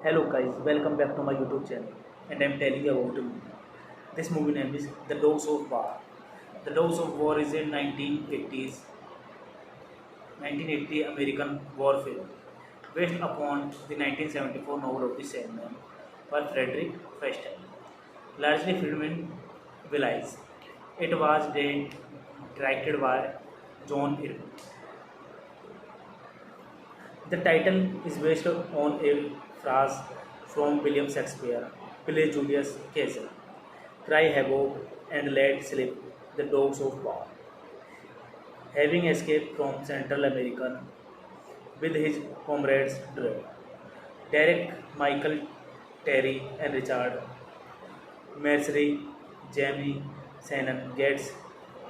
Hello guys, welcome back to my YouTube channel and I'm telling you about a movie. This movie name is The Dogs of War. The Dogs of War is a 1980 American war film based upon the 1974 novel of the same name by Frederick Frestel, largely filmed in Belize. It was directed by John Irving. The title is based on a phrase from William Shakespeare, play Julius Caesar, cry havoc and let slip the dogs of war. Having escaped from Central America with his comrades Derek, Michael, Terry, and Richard, Mercery, Jamie, Shannon gets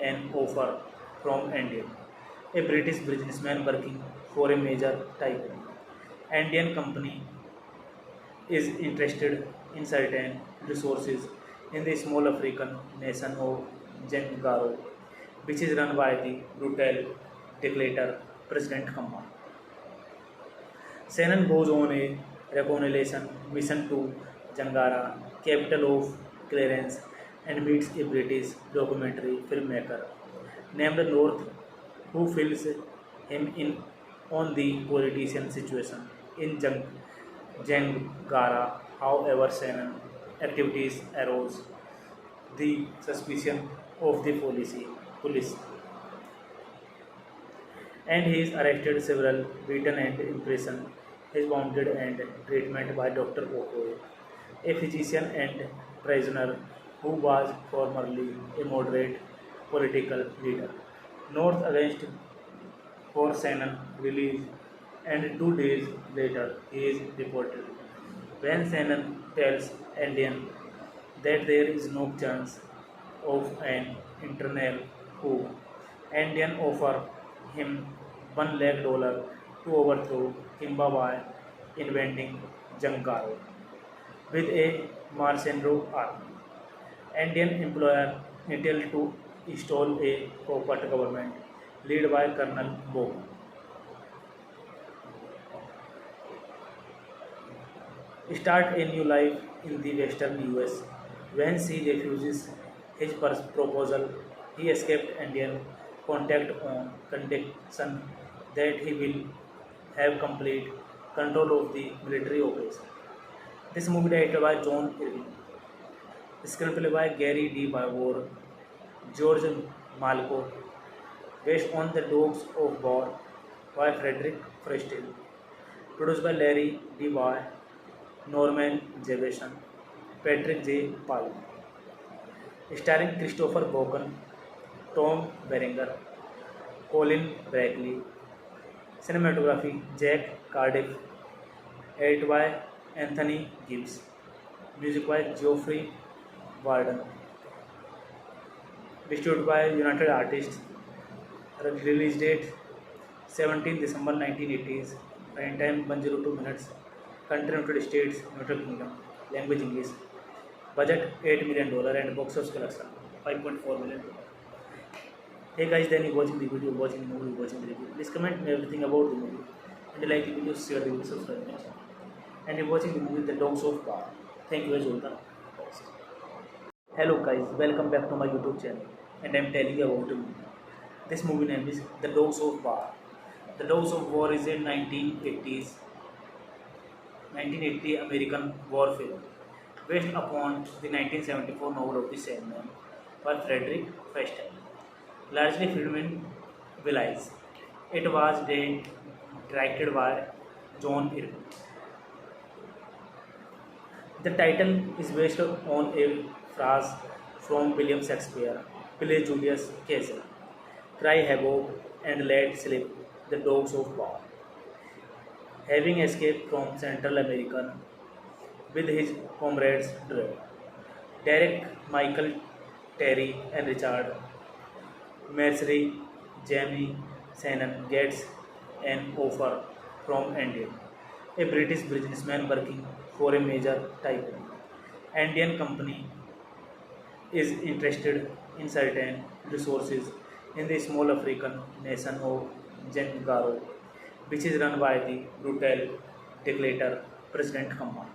an offer from Indian, a British businessman working for a major tycoon. Indian company is interested in certain resources in the small African nation of Zengaro, which is run by the brutal dictator President Khama. Shannon goes on a reconnaissance mission to Jangara, capital of Clarence, and meets a British documentary filmmaker named North who fills him in on the politician situation in Jangara. However, Shannon activities arose the suspicion of the police, and he is arrested several beaten and imprisoned. He is wounded and treatment by Dr. Okoye, a physician and prisoner who was formerly a moderate political leader. North against for Shannon release, and 2 days later he is deported. When Shannon tells Indian that there is no chance of an internal coup, Indian offer him $1 lakh to overthrow Kimba by invading Jangaro with a mercenary army. Indian employer intended to install a corporate government led by Colonel Bob. Start a new life in the western US. When she refuses his proposal, he escaped Indian contact on condition that he will have complete control of the military operation. This movie directed by John Irving. Screenplay by Gary D. Barbour, George Malko, based on The Dogs of War by Frederick Frestel, produced by Larry D. Boy, Norman Jefferson, Patrick J. Palm, starring Christopher Walken, Tom Berenger, Colin Brackley, cinematography Jack Cardiff, edited by Anthony Gibbs, music by Geoffrey Warden, distributed by United Artists, release date 17 December 1980s, running time 102 minutes, country United States, United Kingdom, language English, budget $8 million and box office collection $5.4 million. Hey guys, then you watching the video, watching the movie, watching the review. Please comment me everything about the movie. And you like the video, share the video, subscribe my channel. And you're watching the movie The Dogs of War. Thank you guys all the best. Hello guys, welcome back to my YouTube channel. And I'm telling you about the movie. This movie name is The Dogs of War. The Dogs of War is a 1980 American war film based upon the 1974 novel of the same name by Frederick Frestel, largely filmed in Belize. It was directed by John Irving. The title is based on a phrase from William Shakespeare, play Julius Caesar, cry havoc and let slip the dogs of war. Having escaped from Central America with his comrades Derek, Michael, Terry, and Richard, Mercery, Jamie Shannon gets an offer from Andean, a British businessman working for a major tycoon. Andean company is interested in certain resources in the small African nation of Zangaro, which is run by the brutal dictator President Khama.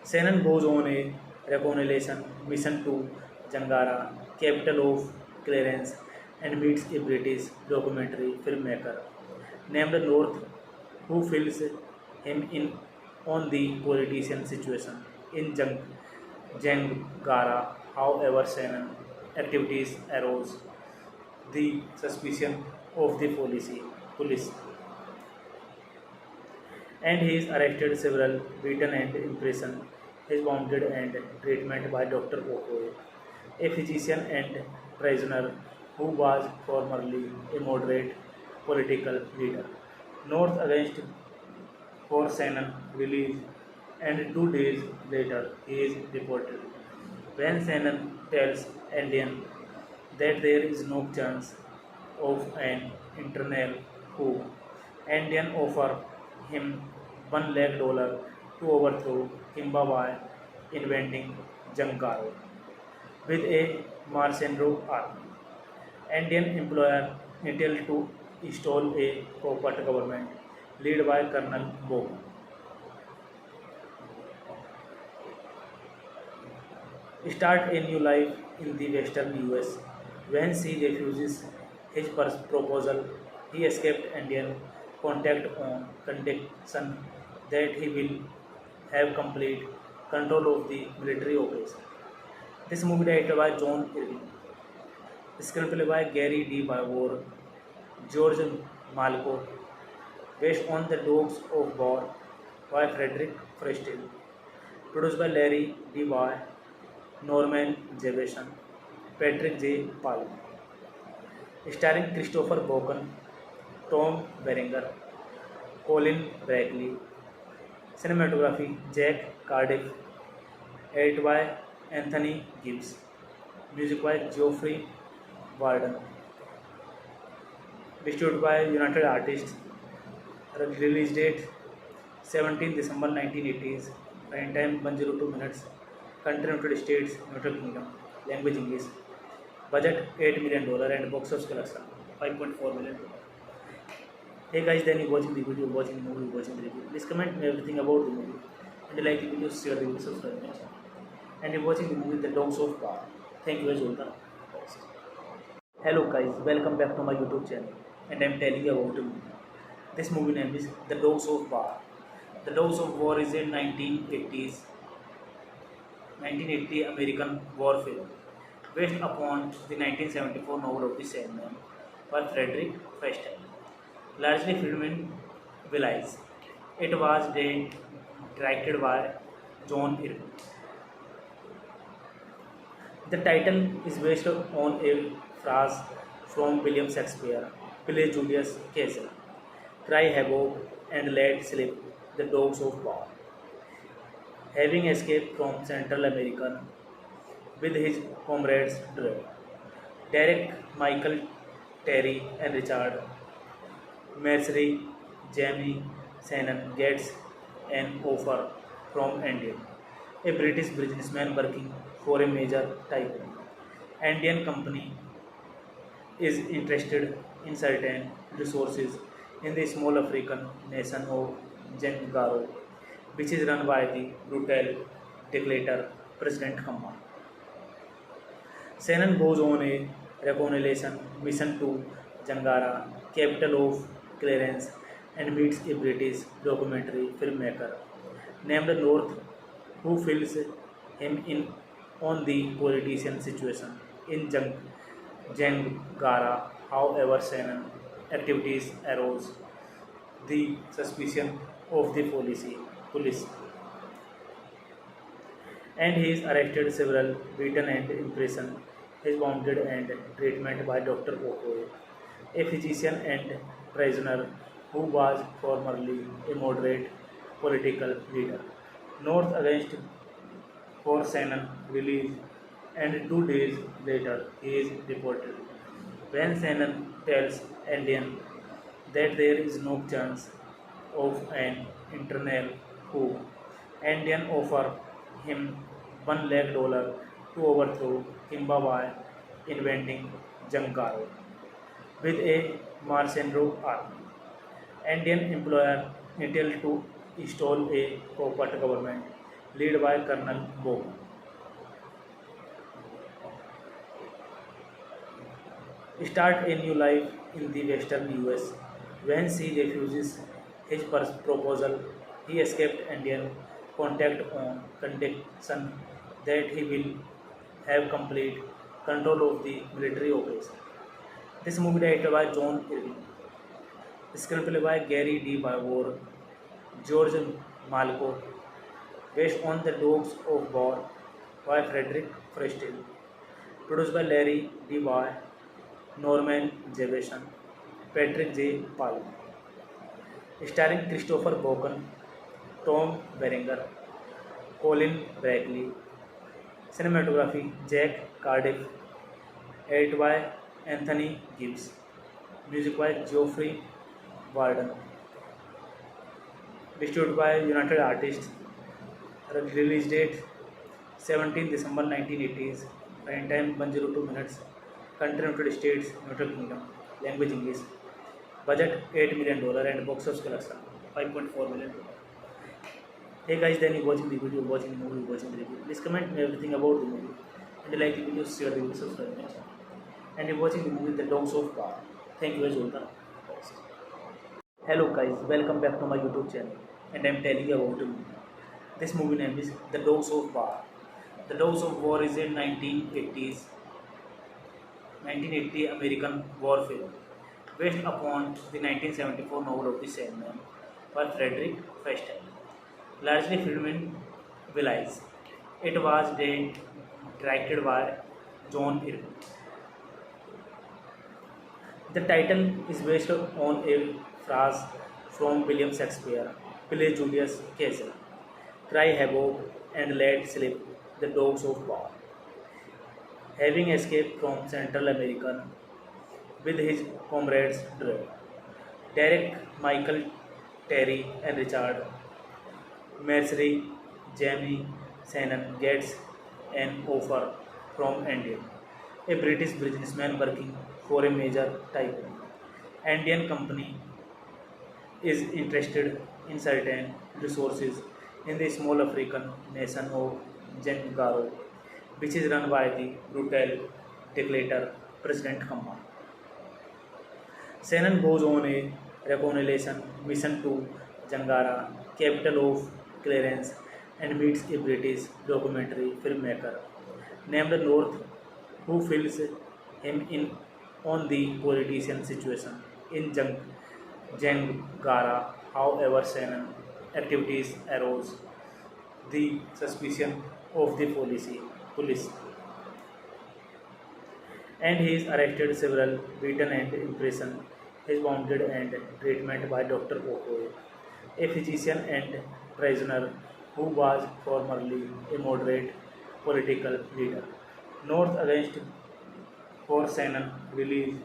Shannon goes on a reconnaissance mission to Jangara, capital of Clarence, and meets a British documentary filmmaker named North, who fills him in on the politician situation in Jangara. However, Shannon activities arouse the suspicion of the police, and he is arrested, several beaten and imprisoned. He is wounded and treatment by Dr. Okoye, a physician and prisoner who was formerly a moderate political leader. North against for Shannon release, and 2 days later he is deported. When Shannon tells Indian that there is no chance of an internal coup, Indian offer him $1 lakh to overthrow Kimba by invading Jangaro with a mercenary army. Indian employer Intel to install a corporate government led by Colonel Bob. Start a new life in the western US. When she refuses his proposal, he escaped Indian contact on condition that he will have complete control of the military operation. This movie directed by John Irving. Screenplay by Gary D. Barbour, George Malko, based on The Dogs of War by Frederick Frestel, produced by Larry D. Boy, Norman Jefferson, Patrick J. Palm, starring Christopher Walken, Tom Berenger, Colin Brackley, cinematography Jack Cardiff, edited by Anthony Gibbs, music by Geoffrey Warden, distributed by United Artists, release date 17 December 1980s, running time 102 minutes, country United States, United Kingdom, language English, budget $8 million and box office collection $5.4 million. Hey guys, then you watching the video, watching the movie, watching the review. Please comment me everything about the movie. And you like the video, share the video, subscribe my channel. And you're watching the movie The Dogs of War. Thank you guys all the best. Hello guys, welcome back to my YouTube channel. And I'm telling you about the movie. This movie name is The Dogs of War. The Dogs of War is a 1980s 1980 American war film, based upon the 1974 novel of the same name by Frederick Frestel, largely filmed in Belize. It was directed by John Irving. The title is based on a phrase from William Shakespeare, play Julius Caesar, cry havoc and let slip the dogs of war. Having escaped from Central America with his comrades Derek, Michael, Terry, and Richard, Mercery, Jamie, Shannon gets an offer from Andean, a British businessman working for a major tycoon. Andean company is interested in certain resources in the small African nation of Zengaro, which is run by the brutal dictator President Kama. Shannon goes on a reconnaissance mission to Jangara, capital of Clarence, and meets a British documentary filmmaker named North who fills him in on the politician situation in Jangara. However, Shannon activities arose the suspicion of the police, and he is arrested, several beaten and imprisoned. He is wounded and treatment by Dr. Okoye, a physician and prisoner who was formerly a moderate political leader. North against for Shannon release, and 2 days later he is deported. When Shannon tells Indian that there is no chance of an internal coup, Indian offer him $1 lakh to overthrow Kimba by inventing Jankaro with a mercenary army. Indian employer Intel to install a corporate government led by Colonel Bob. Start a new life in the western US. When she refuses his proposal, he escaped Indian contact on condition that he will have complete control of the military operation. This movie directed by John Irving, screenplay by Gary D. Barbour, George Malco, based on The Dogs of War by Frederick Frestel, produced by Larry D. Boy, Norman Jefferson, Patrick J. Palm, starring Christopher Walken, Tom Berenger, Colin Brackley, cinematography Jack Cardiff, edited by Anthony Gibbs, music by Geoffrey Warden, distributed by United Artists, release date 17 December 1980s, running time 102 minutes, country United States, United Kingdom, language English, budget $8 million and box office collection $5.4 million. Hey guys, then you watching the video, watching the movie, watching the review. Please comment me everything about the movie. And like the video, share the video, subscribe my channel. And you're watching the movie The Dogs of War. Thank you guys all the best. Hello guys, welcome back to my YouTube channel. And I'm telling you about the movie. This movie name is The Dogs of War. The Dogs of War is a 1980 American war film based upon the 1974 novel of the same name by Frederick Frestel, largely filmed in Belize. It was directed by John Irving. The title is based on a phrase from William Shakespeare, play Julius Caesar, cry havoc and let slip the dogs of war. Having escaped from Central America with his comrades Derek, Michael, Terry, and Richard, Mercery, Jamie, Shannon gets an offer from Andean, a British businessman working for a major tycoon. Andean company is interested in certain resources in the small African nation of Zengaro, which is run by the brutal dictator President Kama. Shannon goes on a reconnaissance mission to Jangara, capital of Clarence, and meets a British documentary filmmaker named North, who fills him in on the politician situation in Jangara. However, Shannon activities arose the suspicion of the police, and he is arrested, several beaten and imprisoned. He is wounded and treatment by Dr. Okoye, a physician and prisoner who was formerly a moderate political leader. North against for Shannon release,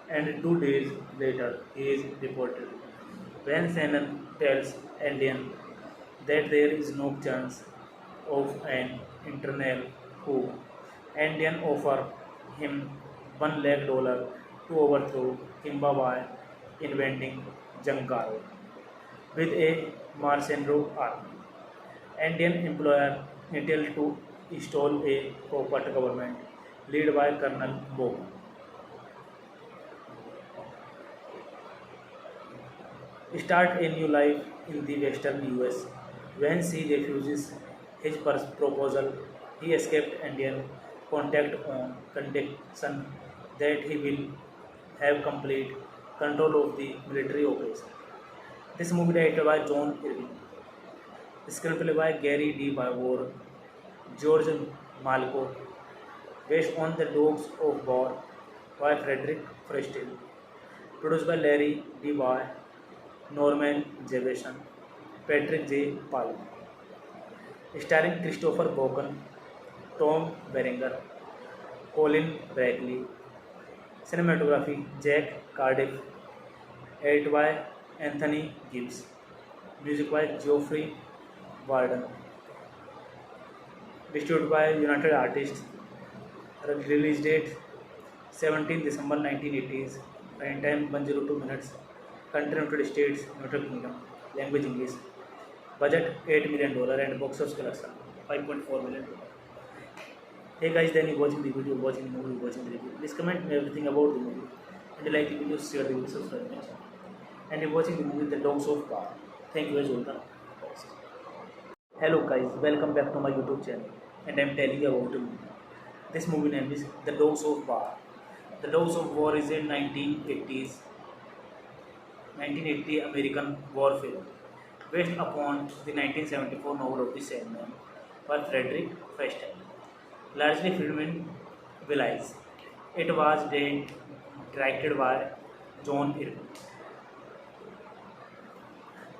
and 2 days later he is deported. When Shannon tells Indian that there is no chance of an internal coup, Indian offer him $1 lakh to overthrow Kimba by inventing Jangaro with a mercenary army. Indian employer intended to install a puppet government led by Colonel Bob. Start a new life in the western US. When she refuses his proposal, he escaped Indian contact on condition that he will have complete control of the military operation. This movie directed by John Irving, screenplay by Gary D. Barbour, George Malco, based on The Dogs of War by Frederick Frestel, produced by Larry D. Boy, Norman Jefferson, Patrick J. Pyle, starring Christopher Walken, Tom Berenger, Colin Bradley, cinematography Jack Cardiff, edited by Anthony Gibbs, music by Geoffrey Warden, distributed by United Artists, release date 17 December 1980s, running time 102 minutes, country United States, United Kingdom, language English, budget $8 million and box office collection $5.4 million. Hey guys, then you watching the video, watching the movie, watching the review. Please comment me everything about the movie. And you like the video, share the video, subscribe my channel. And you're watching the movie The Dogs of War. Thank you as all the best. Hello guys, welcome back to my YouTube channel. And I'm telling you about the movie. This movie name is The Dogs of War. The Dogs of War is a 1980 American war film based upon the 1974 novel of the same name by Frederick Frestel, largely filmed in Belize. It was directed by John Irving.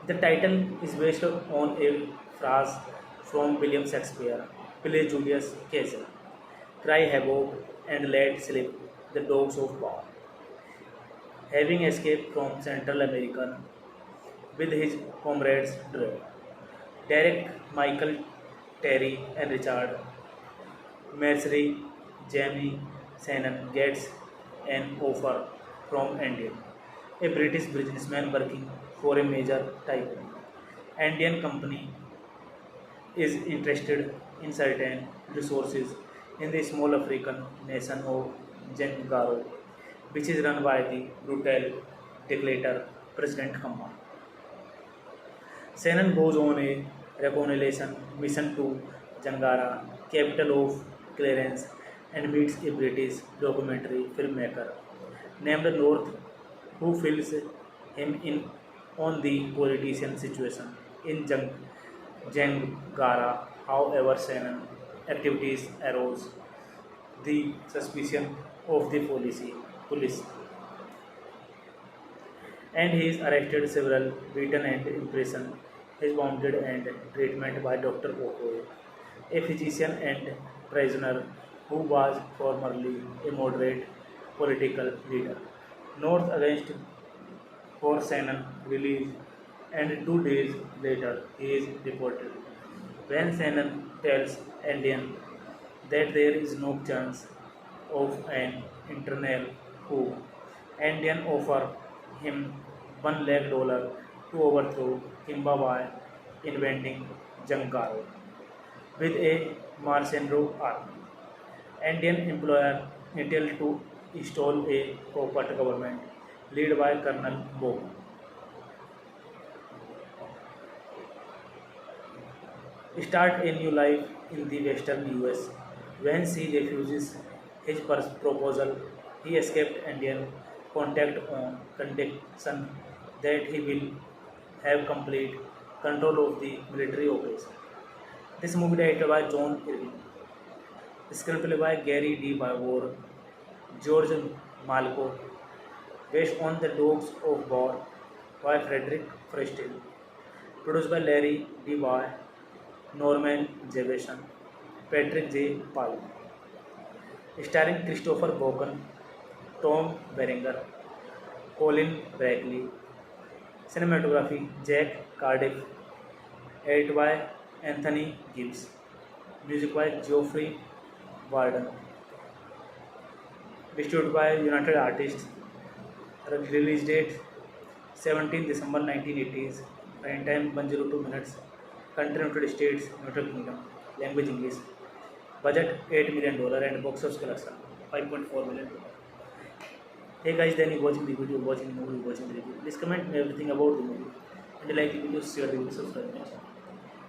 The title is based on a phrase from William Shakespeare, play Julius Caesar, cry havoc and let slip the dogs of war. Having escaped from Central America with his comrades Derek, Michael, Terry, and Richard, Mercery, Jamie Shannon gets an offer from Indian, a British businessman working for a major tycoon. Indian company is interested in certain resources in the small African nation of Zengaro, which is run by the brutal dictator President Kamba. Shannon goes on a reconnaissance mission to Jangara, capital of Clarence, and meets a British documentary filmmaker named North, who fills him in on the politician situation in Jangara. However, Shannon activities arose the suspicion of the police, and he is arrested, several beaten and imprisoned. He is wounded and treatment by Dr. Okoye, a physician and prisoner who was formerly a moderate political leader. North against for Shannon release, and 2 days later he is deported. When Shannon tells Indian that there is no chance of an internal coup, Indian offer him $1 lakh to overthrow Kimba by inventing Jangaro with a mercenary army. Indian employer intended to install a puppet government led by Colonel Bob. start a new life in the western US. When she refuses his proposal, he escaped Indian contact on condition that he will have complete control of the military operation. This movie directed by John Irving, screenplay by Gary D. Barbour, George Malko, based on The Dogs of War by Frederick Frestel, produced by Larry D. Boy, Norman Jefferson, Patrick J. Paul, starring Christopher Walken, Tom Berenger, Colin Brackley, cinematography Jack Cardiff, edited by Anthony Gibbs, music by Geoffrey Warden, distributed by United Artists, release date 17 December 1980s, running time 102 minutes, country United States, United Kingdom, language English, budget $8 million and box office collection $5.4 million. Hey guys, then you watching the video, watching the movie, watching the review. Please comment me everything about the movie. And like the video, share the video, subscribe my channel.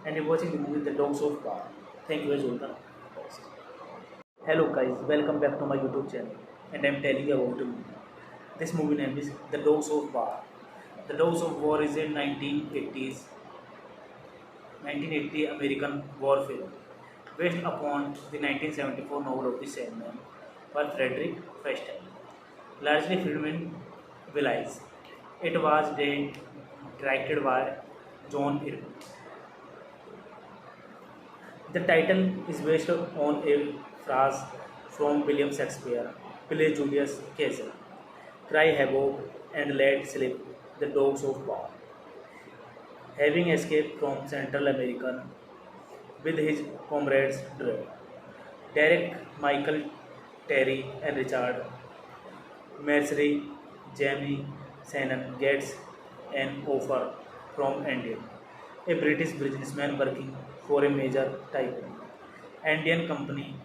And you're watching the movie The Dogs of War. Thank you as all the host. Hello guys, welcome back to my YouTube channel. And I'm telling you about the movie. This movie name is The Dogs of War. The Dogs of War is a 1980 American war film based upon the 1974 novel of the same name by Frederick Frestel, largely filmed in Belize. It was directed by John Irving. The title is based on a phrase from William Shakespeare, play Julius Caesar, cry havoc and let slip the dogs of war. Having escaped from Central America with his comrades Derek, Michael, Terry, and Richard, Mercery, Jamie Shannon gets an offer from Indian, a British businessman working for a major tycoon. Indian company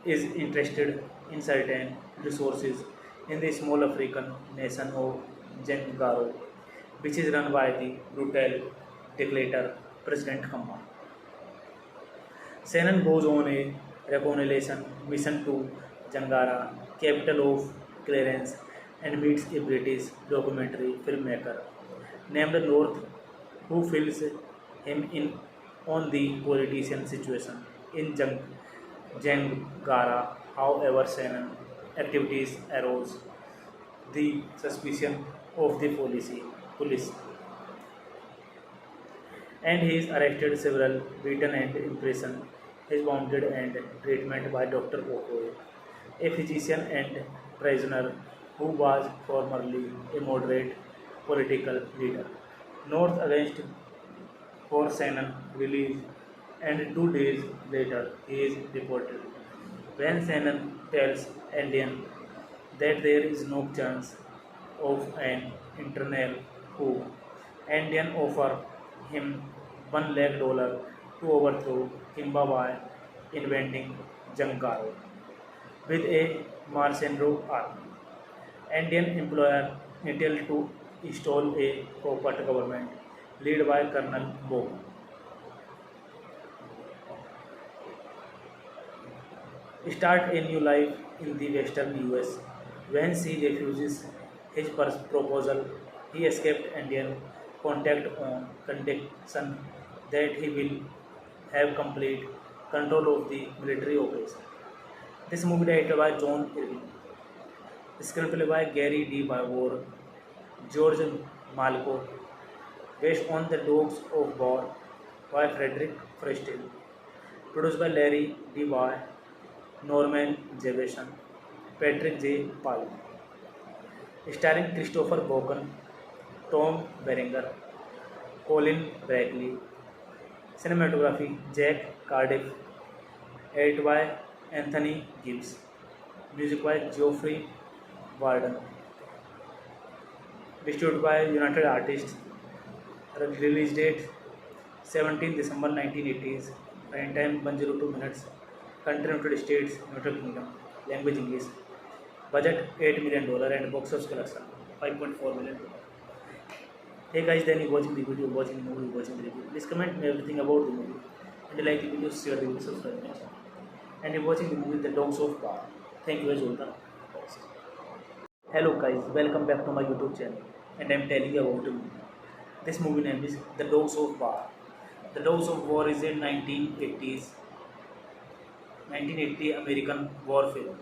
is interested in certain resources in the small African nation of Zangaro, which is run by the brutal dictator President Khama. Shannon goes on a reconnaissance mission to Zangara, capital of Clarence, and meets a British documentary filmmaker named North, who fills him in on the politician situation in Zangara. However, Shannon activities arouse the suspicion of the police, and he is arrested, several beaten and imprisoned. He is wounded and treatment by Dr. Okoye, a physician and prisoner who was formerly a moderate political leader. North against for Shannon release, and 2 days later he is deported. When Shannon tells Indian that there is no chance of an internal coup, Indian offer him $1 lakh to overthrow Kimba by invading Jangaro with a mercenary army. Indian employer Intel to install a corporate government led by Colonel Bob. Start a new life in the western US. When she refuses his proposal, he escaped Indian contact on condition that he will have complete control of the military operation. This movie directed by John Irving, screenplay by Gary D. Barbour, George Malko, based on The Dogs of War by Frederick Frestel, produced by Larry D. Boy, Norman Jefferson, Patrick J. Paul, starring Christopher Walken, Tom Berenger, Colin Brackley, cinematography Jack Cardiff, edited by Anthony Gibbs, music by Geoffrey Warden, distributed by United Artists, release date 17 December 1980s, running time 102 minutes, country United States, United Kingdom, language English, budget $8 million and box office collection $5.4 million. Hey guys, then you watching the video, watching the movie, watching the review. Please comment me everything about the movie. And you like the video, share the video, subscribe my channel. And you're watching the movie The Dogs of War. Thank you guys all the best. Hello guys, welcome back to my YouTube channel. And I'm telling you about the movie. This movie name is The Dogs of War. The Dogs of War is a 1980 American war film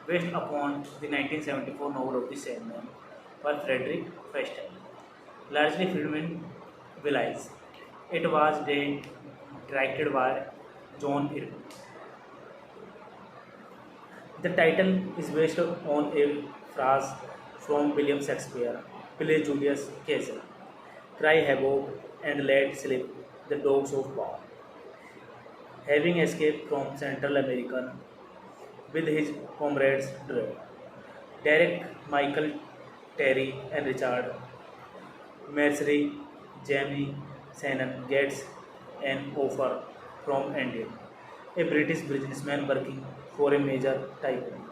based upon the 1974 novel of the same name by Frederick Feistein, largely filmed in Belize. It was directed by John Irving. The title is based on a phrase from William Shakespeare, play Julius Caesar, cry havoc and let slip the dogs of war. Having escaped from Central America with his comrades Derek, Michael, Terry, and Richard, Mercery, Jamie, Shannon gets an offer from Andean, a British businessman working for a major tycoon.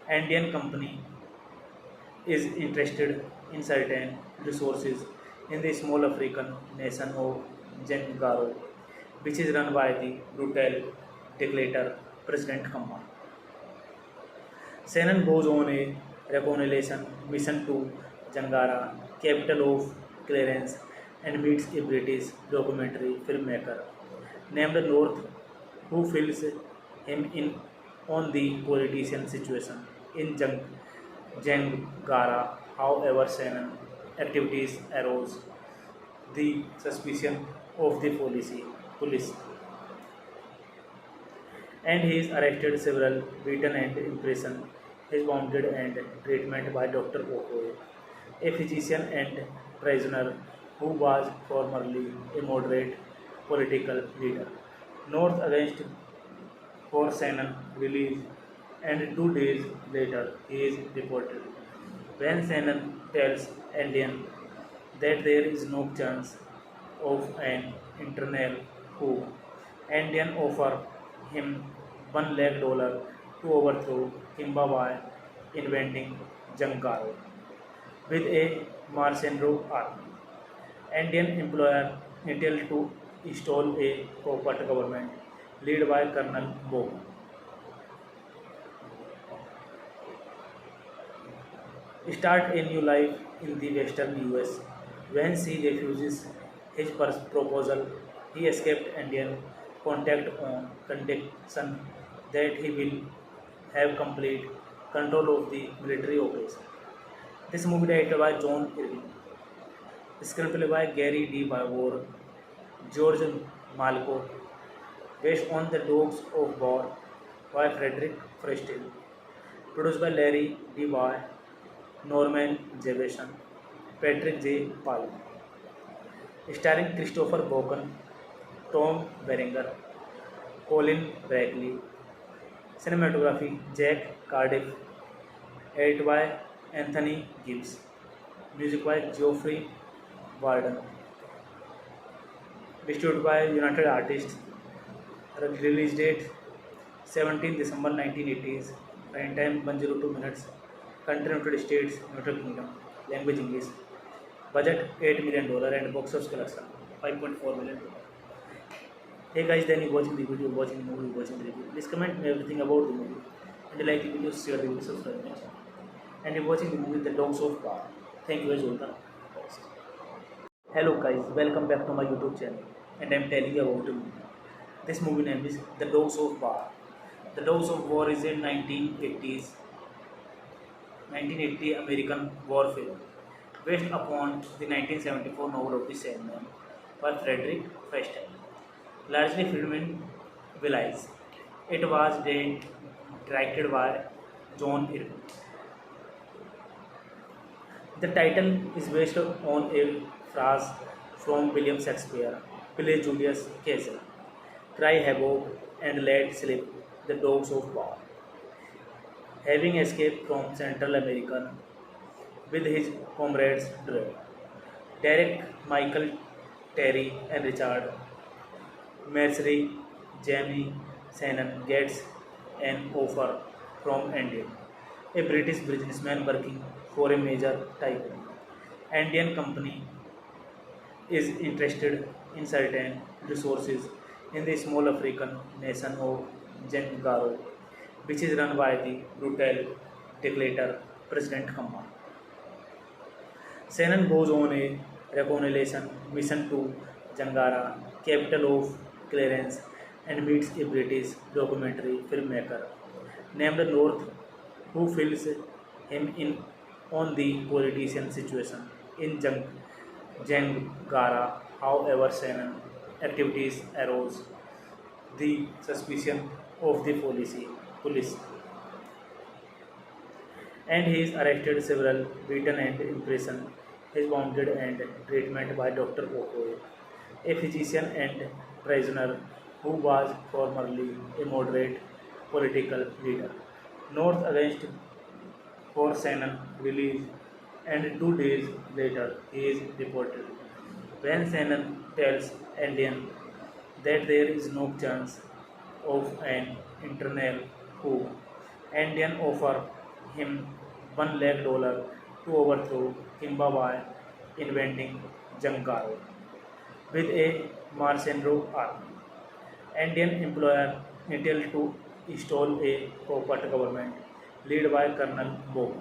Andean company is interested in certain resources in the small African nation of Zengaro, which is run by the brutal dictator President Khama. Shannon goes on a reconnaissance mission to Jangara, capital of Clarence, and meets a British documentary filmmaker named North, who fills him in on the politician situation in Jangara. However, Shannon activities arouse the suspicion of the police, and he is arrested, several beaten and imprisoned. He is wounded and treatment by Dr. Okoye, a physician and prisoner who was formerly a moderate political leader. North against for Shannon release, and 2 days later he is deported. When Shannon tells Indian that there is no chance of an internal coup, Indian offer him $1 lakh to overthrow Kimba by invading Jankaro with a mercenary army. Indian employer Intel to install a corporate government led by Colonel Bowman. Start a new life in the western US. When she refuses his proposal, he escaped Indian contact on condition that he will have complete control of the military operation. This movie directed by John Irving, screenplay by Gary D. Barbour, George Malko, based on The Dogs of War by Frederick Feistein, produced by Larry D. Boy, Norman Jefferson, Patrick J. Palm, starring Christopher Walken, Tom Berenger, Colin Brackley, cinematography Jack Cardiff, edited by Anthony Gibbs, music by Geoffrey Warden, distributed by United Artists, release date 17 December 1980s, running time 102 minutes, country United States, United Kingdom, language English, budget $8 million and box office collection $5.4 million. Hey guys, then you watching the video, watching the movie, watching the review. Please comment me everything about the movie. And you like the video, share the video, subscribe my channel. And you're watching the movie The Dogs of War. Thank you guys all the best. Hello guys, welcome back to my YouTube channel. And I'm telling you about the movie. This movie name is The Dogs of War. The Dogs of War is a 1980 American war film based upon the 1974 novel of the same name by Frederick Feistein, largely filmed in Belize. It was directed by John Irving. The title is based on a phrase from William Shakespeare, play Julius Caesar, cry havoc and let slip the dogs of war. Having escaped from Central America with his comrades Derek, Michael, Terry, and Richard, Mercery, Jamie, Shannon gets an offer from Andean, a British businessman working for a major tycoon. Andean company is interested in certain resources in the small African nation of Zengaro, which is run by the brutal dictator President Kama. Shannon goes on a reconnaissance mission to Jangara, capital of Clarence, and meets a British documentary filmmaker named North, who fills him in on the politician situation in Jangara. However, Shannon activities arose the suspicion of the police, and he is arrested, several beaten and imprisoned. He is wounded and treatment by Dr. Okoye, a physician and prisoner who was formerly a moderate political leader. North against for Shannon release, and 2 days later he is deported. When Shannon tells Indian that there is no chance of an internal coup, Indian offer him $1 lakh to overthrow Kimba by inventing Jangaro with a mercenary army. Indian employer intended to install a corporate government led by Colonel Bob.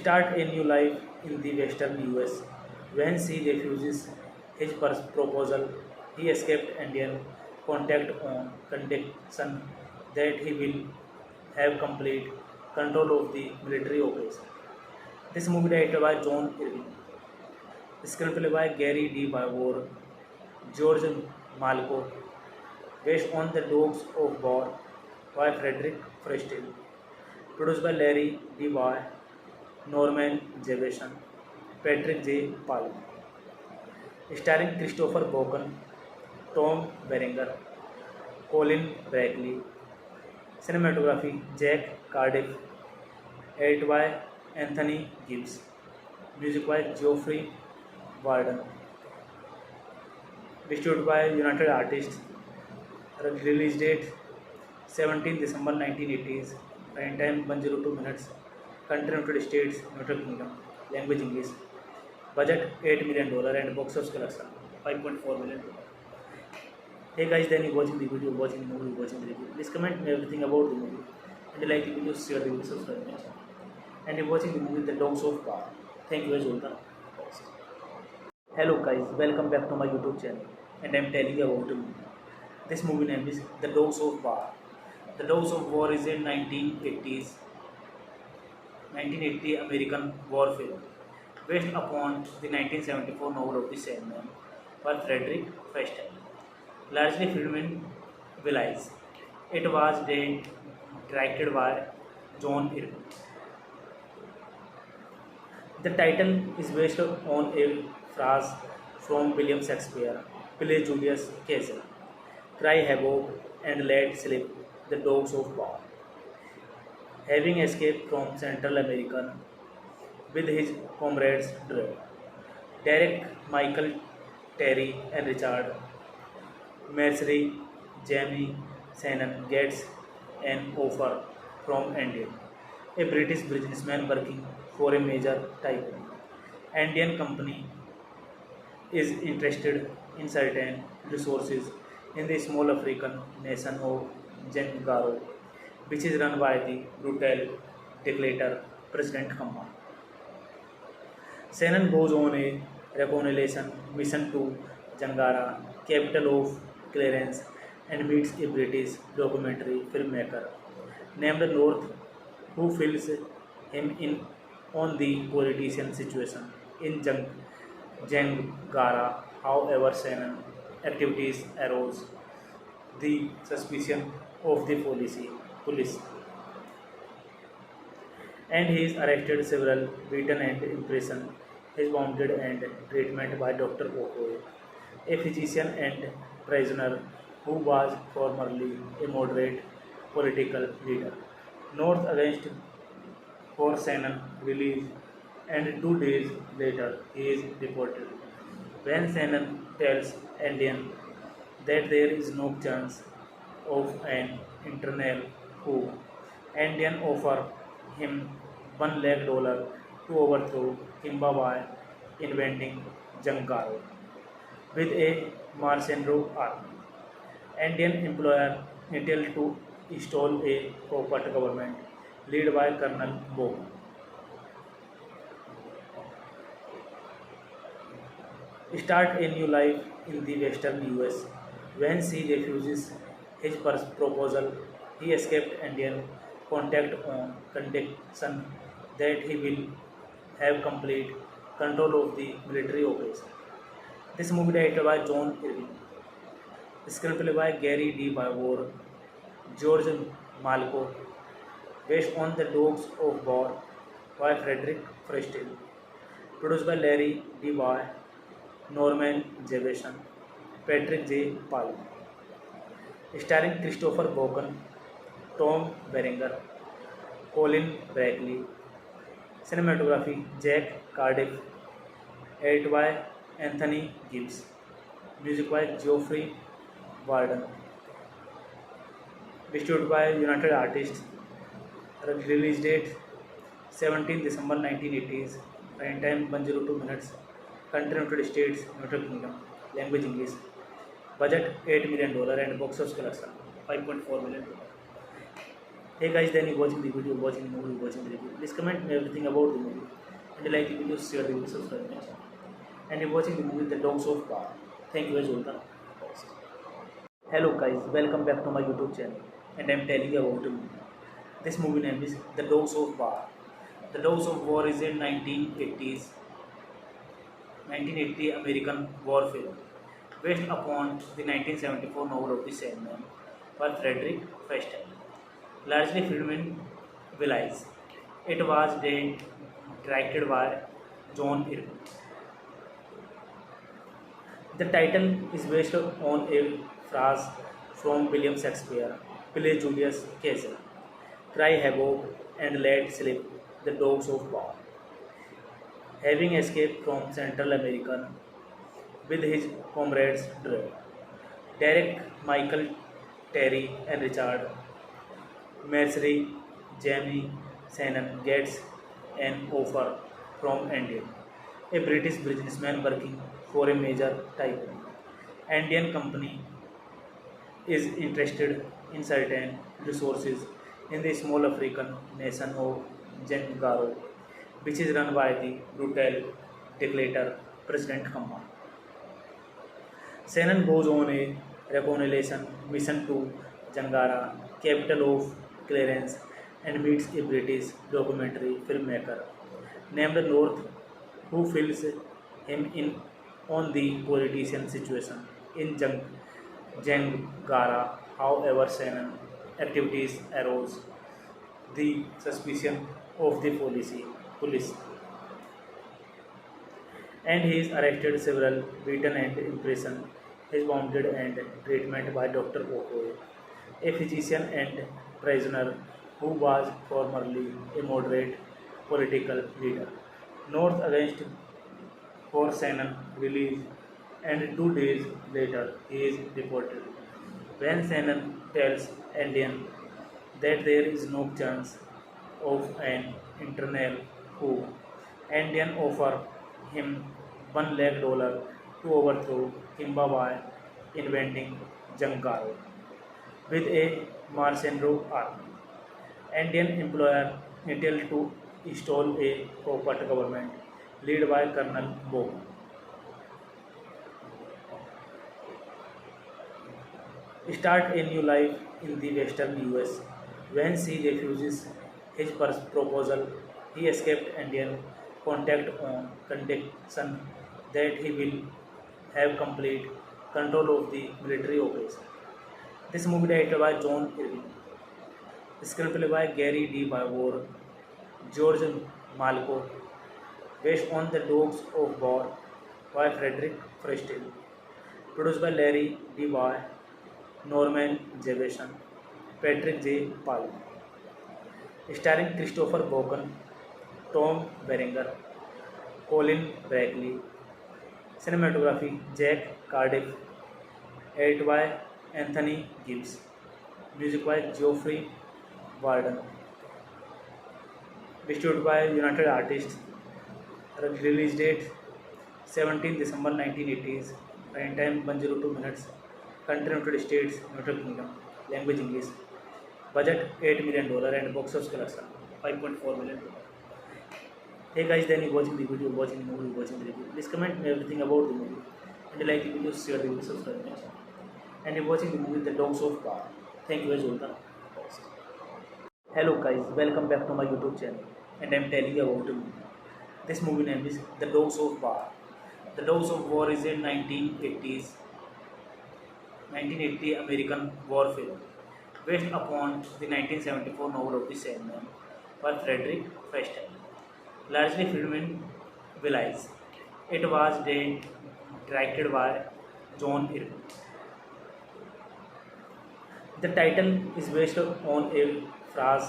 Start a new life in the western US. When she refuses his proposal, he escaped Indian contact on condition that he will have complete control of the military operation. This movie directed by John Irving, screenplay by Gary D. Barbour, George Malco, based on The Dogs of War by Frederick Frestel, produced by Larry D. Boy, Norman Jefferson, Patrick J. Palm, starring Christopher Walken, Tom Berenger, Colin Brackley, cinematography Jack Cardiff, edited by Anthony Gibbs, music by Geoffrey Warden, distributed by United Artists, release date 17 December 1980s, prime time 102 minutes, country United States, United Kingdom, language English, budget $8 million and box office collection $5.4 million. Hey guys, then you watching the video, watching the movie, watching the review. Please comment me everything about the movie and like the video, share the video, subscribe my channel. And you're watching the movie The Dogs of War. Thank you guys all the best. Hello guys, welcome back to my YouTube channel and I'm telling you about the movie. This movie name is The Dogs of War. The Dogs of War is a 1980 American war film based upon the 1974 novel of the same name by Frederick Frestel, largely filmed in Belize. It was directed by John Irving. The title is based on a phrase from William Shakespeare, play Julius Caesar, cry havoc and let slip the dogs of war. Having escaped from Central America with his comrades Derek, Michael, Terry, and Richard, Mercery, Jamie, Shannon gets an offer from Indian, a British businessman working for a major tycoon. Indian company is interested in certain resources in the small African nation of Zengaro, which is run by the brutal dictator President Kama. Shannon goes on a reconnaissance mission to Jangara, capital of Clarence, and meets a British documentary filmmaker named North, who fills him in on the politician situation in Jangara. However, Shannon activities arose the suspicion of the police, and he is arrested, several beaten and imprisoned. He is wounded and treatment by Dr. Okoye, a physician and prisoner who was formerly a moderate political leader. North against for Shannon release, and 2 days later he is deported. When Shannon tells Indian that there is no chance of an internal coup, Indian offer him $1 lakh to overthrow Kimbawa invading Jankaro with a mercenary army. Indian employer Intel to install a corporate government led by Colonel Bo. Start a new life in the western US. When she refuses his proposal, he escaped Indian contact on condition that he will have complete control of the military operation. This movie directed by John Irving, screenplay by Gary D. Barbour, George Malko, based on The Dogs of War by Frederick Frestel, produced by Larry D. Boy, Norman Jefferson, Patrick J. Palm, starring Christopher Walken, Tom Berenger, Colin Brackley, cinematography Jack Cardiff, edited by Anthony Gibbs, music by Geoffrey Warden, distributed by United Artists, release date 17 December 1980s, running time 102 minutes, country United States, United Kingdom, language English, budget $8 million and box office collection $5.4 million. Hey guys, then you watching the video, watching the movie, watching the review. Please comment me everything about the movie. And you like the video, share the video, subscribe to my channel. And you're watching the movie The Dogs of War. Thank you guys all the best. Hello guys, welcome back to my YouTube channel. And I'm telling you about the movie. This movie name is The Dogs of War. The Dogs of War is a 1980 American war film based upon the 1974 novel of the same name by Frederick Frestel, largely filmed in Belize. It was directed by John Irving. The title is based on a phrase from William Shakespeare, play Julius Caesar, cry havoc and let slip the dogs of war. Having escaped from Central America with his comrades Derek, Michael, Terry, and Richard, Mercery, Jamie Shannon gets an offer from Indian, a British businessman working for a major tycoon. Indian company is interested in certain resources in the small African nation of Zangaro, which is run by the brutal dictator President Kamba. Shannon goes on a reconnaissance mission to Jangara, capital of Clarence, and meets a British documentary filmmaker named North, who fills him in on the politician situation in Jangara. However, Shannon activities arouse the suspicion of the police, and he is arrested, several beaten and imprisoned. His wounded and treatment by Dr. Okoye, a physician and prisoner who was formerly a moderate political leader. North against for Shannon release, and 2 days later he is deported. When Shannon tells Indian that there is no chance of an internal coup, Indian offer him $1 lakh to overthrow Kimbawa invading Jankaro with a mercenary army. Indian employer Intel to install a corporate government led by Colonel Bo. Start a new life in the western US. When she refuses his proposal, he escaped Indian contact on condition that he will have complete control of the military operation. This movie directed by John Irving, screenplay by Gary D. Barbour, George Malko, based on The Dogs of War by Frederick Frestel, produced by Larry D. Boy, Norman Jefferson, Patrick J. Palm, starring Christopher Walken, Tom Berenger, Colin Brackley, cinematography Jack Cardiff, edited by Anthony Gibbs, music by Geoffrey Warden, distributed by United Artists, Release date 17 December 1980s. Prime time 102 minutes. Country United States, United Kingdom. Language English. Budget $8 million and box office collection $5.4 million. Hey guys, then you watching the video, watching the movie, watching the review. Please comment me everything about the movie. And like the video, share the video, subscribe my channel. And you're watching the movie The Dogs of War. Thank you as all the host. Hello guys, welcome back to my YouTube channel. And I'm telling you about the movie. This movie name is The Dogs of War. The Dogs of War is a 1980 American war film based upon the 1974 novel of the same name by Frederick Frestian, largely filmed in Belize. It was directed by John Irving. The title is based on a phrase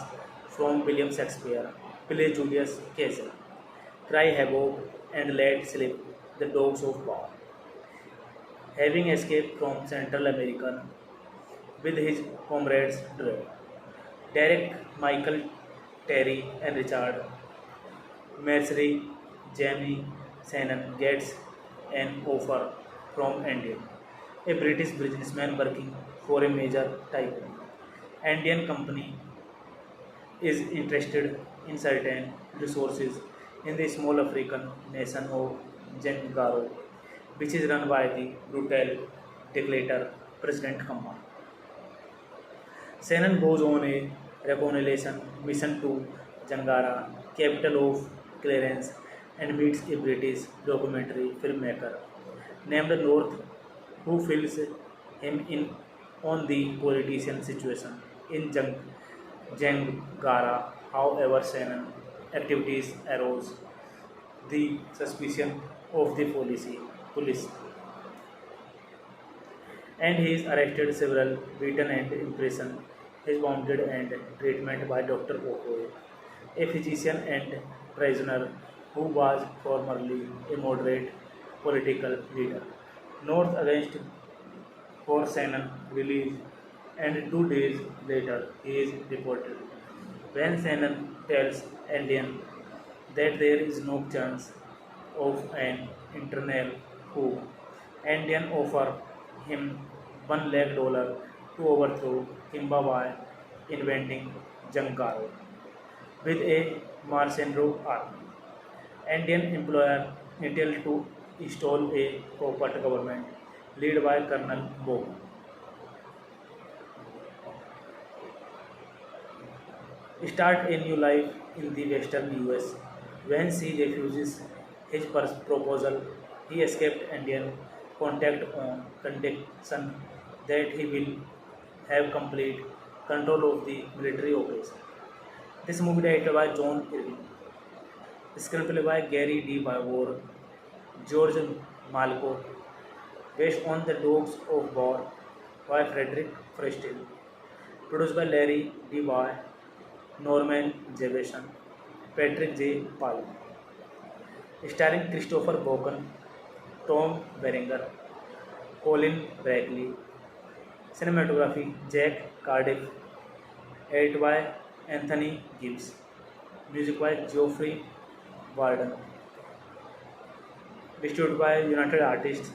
from William Shakespeare, play Julius Caesar, cry havoc and let slip the dogs of war. Having escaped from Central America with his comrades Derek, Michael, Terry, and Richard, Mercery, Jamie Shannon gets an offer from Andean, a British businessman working for a major tycoon. Andean company is interested in certain resources in the small African nation of Zangaro, which is run by the brutal dictator President Kama. Shannon goes on a reconnaissance mission to Jangara, capital of Clarence, and meets a British documentary filmmaker named North, who fills him in on the politician situation in Jangara. However, Shannon activities arouse the suspicion of the police, and he is arrested, several beaten and imprisoned. He is wounded and treatment by Dr. Okoye, a physician and prisoner who was formerly a moderate political leader. North against for Shannon release, and 2 days later he is deported. When Shannon tells Indian that there is no chance of an internal coup, Indian offer him $1 lakh to overthrow Kimba by inventing Jangaro with a mercenary army. Indian employer Intel to install a corporate government led by Colonel Bob. Start a new life in the western US. When she refuses his proposal, he escaped Indian contact on condition that he will have complete control of the military operation. This movie directed by John Irving, screenplay by Gary D. Barbour, George Malco, based on The Dogs of War by Frederick Frestian, produced by Larry D. Boy, Norman Jefferson, Patrick J. Palm, starring Christopher Walken, Tom Berenger, Colin Brackley, cinematography Jack Cardiff, edited by Anthony Gibbs, music by Geoffrey Warden, distributed by United Artists.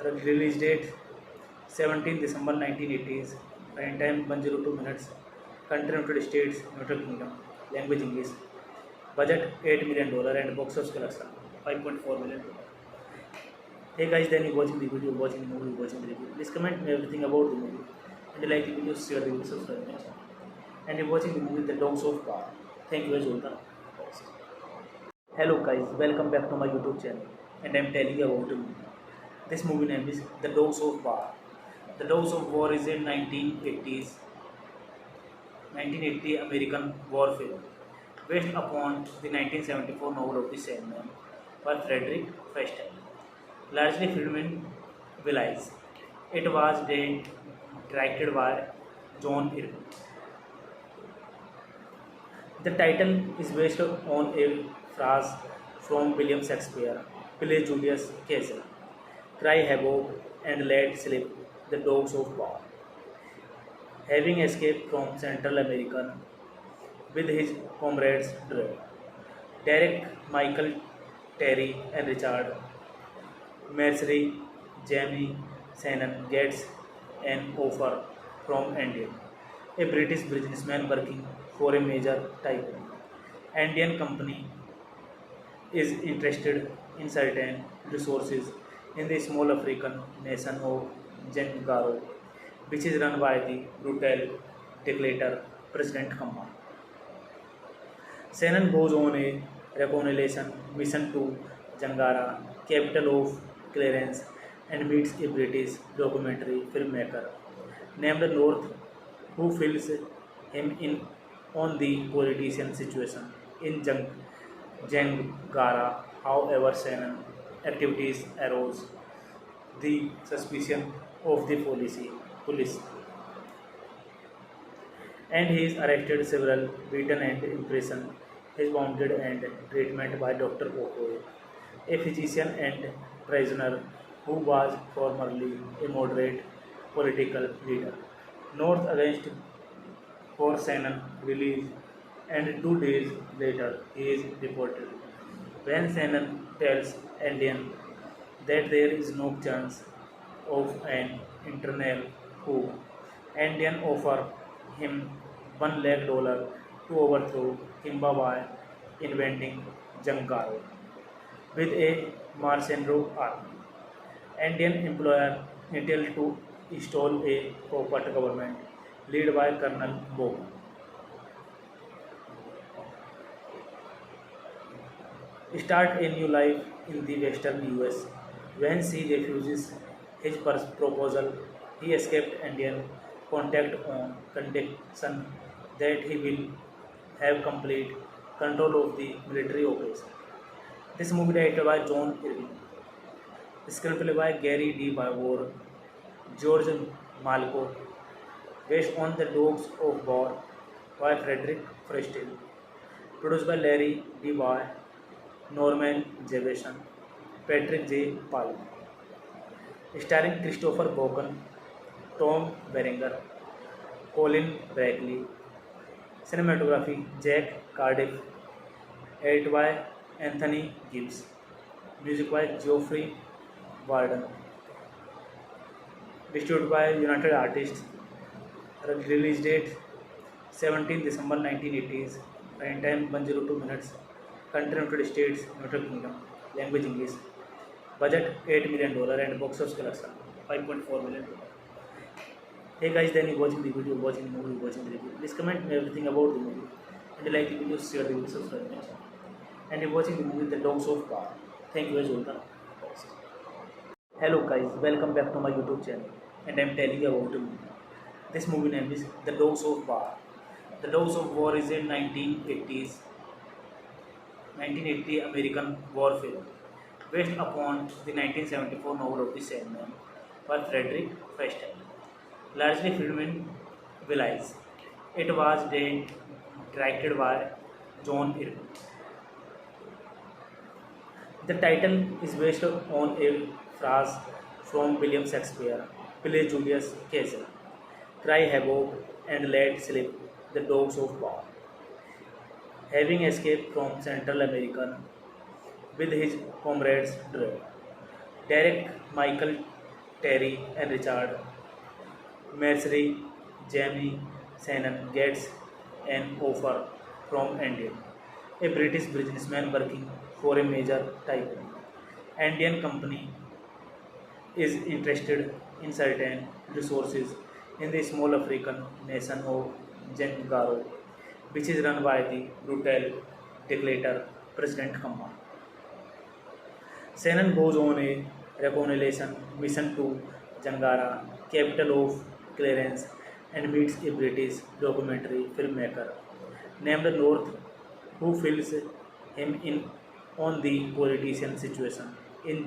Release date 17 December 1980s. Prime time 102 minutes. Country United States, United Kingdom. Language English. Budget $8 million and box office collection $5.4 million. Hey guys, then you watching the video, watching the movie, watching the review. Please comment me everything about the movie. And you like the video, share the video, subscribe my channel. And you're watching the movie The Dogs of War. Thank you as all the host. Hello guys, welcome back to my YouTube channel. And I'm telling you about the movie. This movie name is The Dogs of War. The Dogs of War is a 1980 American war film based upon the 1974 novel of the same name by Frederick Frestian, largely filmed in Belize. It was directed by John Irving. The title is based on a phrase from William Shakespeare, play Julius Caesar, cry havoc and let slip the dogs of war. Having escaped from Central America with his comrades Derek, Michael, Terry and Richard, Mercery, Jamie Shannon gets an offer from Indian, a British businessman working for a major tycoon. Indian company is interested in certain resources in the small African nation of Zengaro, which is run by the brutal dictator President Kama. Shannon goes on a reconnaissance mission to Jangara, capital of Clarence, and meets a British documentary filmmaker named North, who fills him in on the politician situation in Jangara. However, Shannon activities arose the suspicion of the police, and he is arrested, several beaten and imprisoned. He is wounded and treatment by Dr. Okoye, a physician and prisoner who was formerly a moderate political leader. North against for Shannon release, and 2 days later he is deported. When Shannon tells Indian that there is no chance of an internal coup, Indian offer him $1 lakh to overthrow Kimba by inventing Jangaro with a mercenary army. Indian employer Intel to install a puppet government led by Colonel Bob. Start a new life in the western US. When she refuses his proposal, he escaped Indian contact on condition that he will have complete control of the military operation. This movie directed by John Irving, screenplay by Gary D. Barbour, George Malco, based on The Dogs of War by Frederick Frestel, produced by Larry D. Boy, Norman Jefferson, Patrick J. Paul, starring Christopher Walken, Tom Berenger, Colin Brackley, cinematography Jack Cardiff, edited by Anthony Gibbs, music by Geoffrey Warden, distributed by United Artists, release date 17 December 1980s, running time 102 minutes, country United States, United Kingdom, language English, budget $8 million and box office collection $5.4 million. Hey guys, then you watching the video, watching the movie, watching the review. Please comment me everything about the movie, and you like the video, share the video, subscribe to my channel. And you're watching the movie The Dogs of War. Thank you as all the best. Hello guys, welcome back to my YouTube channel, and I'm telling you about the movie. This movie name is The Dogs of War. The Dogs of War is a 1980 American war film based upon the 1974 novel of the same name by Frederick Frestel, largely filmed in Belize. It was directed by John Irving. The title is based on a phrase from William Shakespeare, play Julius Caesar, cry havoc and let slip the dogs of war. Having escaped from Central America with his comrades Derek, Michael, Terry, and Richard, Mercery, Jamie Shannon gets an offer from Indian, a British businessman working for a major tycoon. Indian company is interested in certain resources in the small African nation of Zengaro, which is run by the brutal dictator President Kama. Shannon goes on a reconnaissance mission to Jangara, capital of Clarence, and meets a British documentary filmmaker named North, who fills him in on the politician situation in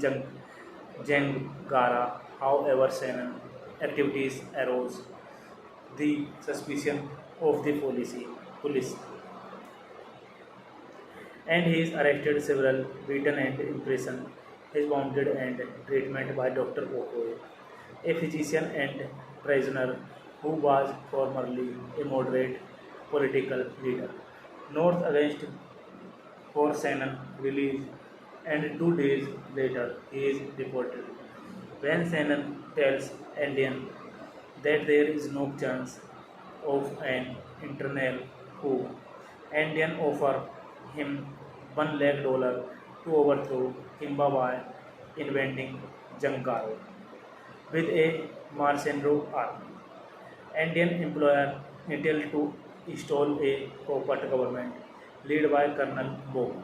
Jangara. However, Shannon activities arose the suspicion of the police, and he is arrested, several beaten and imprisoned. He is wounded and treatment by Dr. Okoye, a physician and prisoner who was formerly a moderate political leader. North against for Shannon release, and 2 days later he is deported. When Shannon tells Andean that there is no chance of an internal coup, Andean offers him $1 lakh to overthrow Zimbabwe, invading Jankaro with a mercenary army. Indian employer Intel to install a corporate government led by Colonel Bo.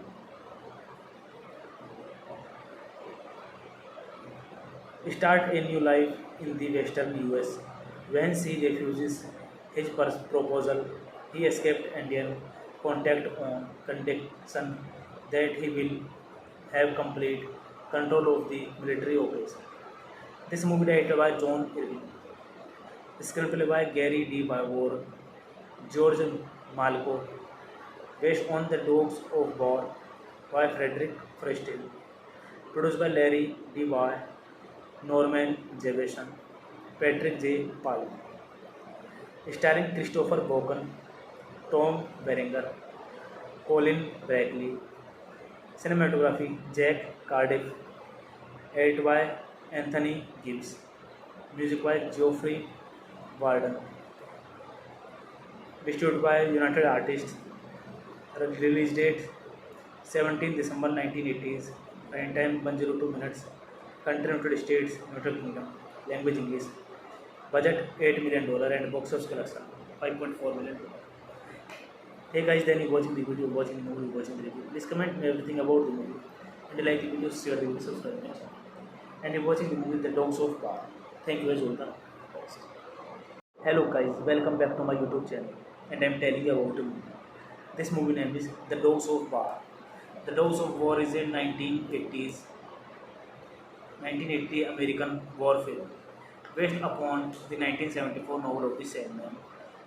Start a new life in the western US. When she refuses his proposal, he escaped Indian contact on condition that he will have complete control of the military operation. This movie directed by John Irving, screenplay by Gary D. Barbour, George Malco, based on The Dogs of War by Frederick Frestel, produced by Larry D. Boy, Norman Jefferson, Patrick J. Paul, starring Christopher Walken, Tom Berenger, Colin Brackley, cinematography Jack Cardiff, edited by Anthony Gibbs, music by Geoffrey Warden, distributed by United Artists, release date 17 December 1980s, running time 102 minutes, country United States, United Kingdom, language English, budget $8 million and box office collection $5.4 million. Hey guys, then you watching the video, watching the movie, watching the review. Please comment me everything about the movie and like the video, share the video, subscribe my channel. And you're watching the movie The Dogs of War. Thank you as all the host. Hello guys, welcome back to my YouTube channel and I'm telling you about the movie. This movie name is The Dogs of War. The Dogs of War is a 1980 American war film based upon the 1974 novel of the same name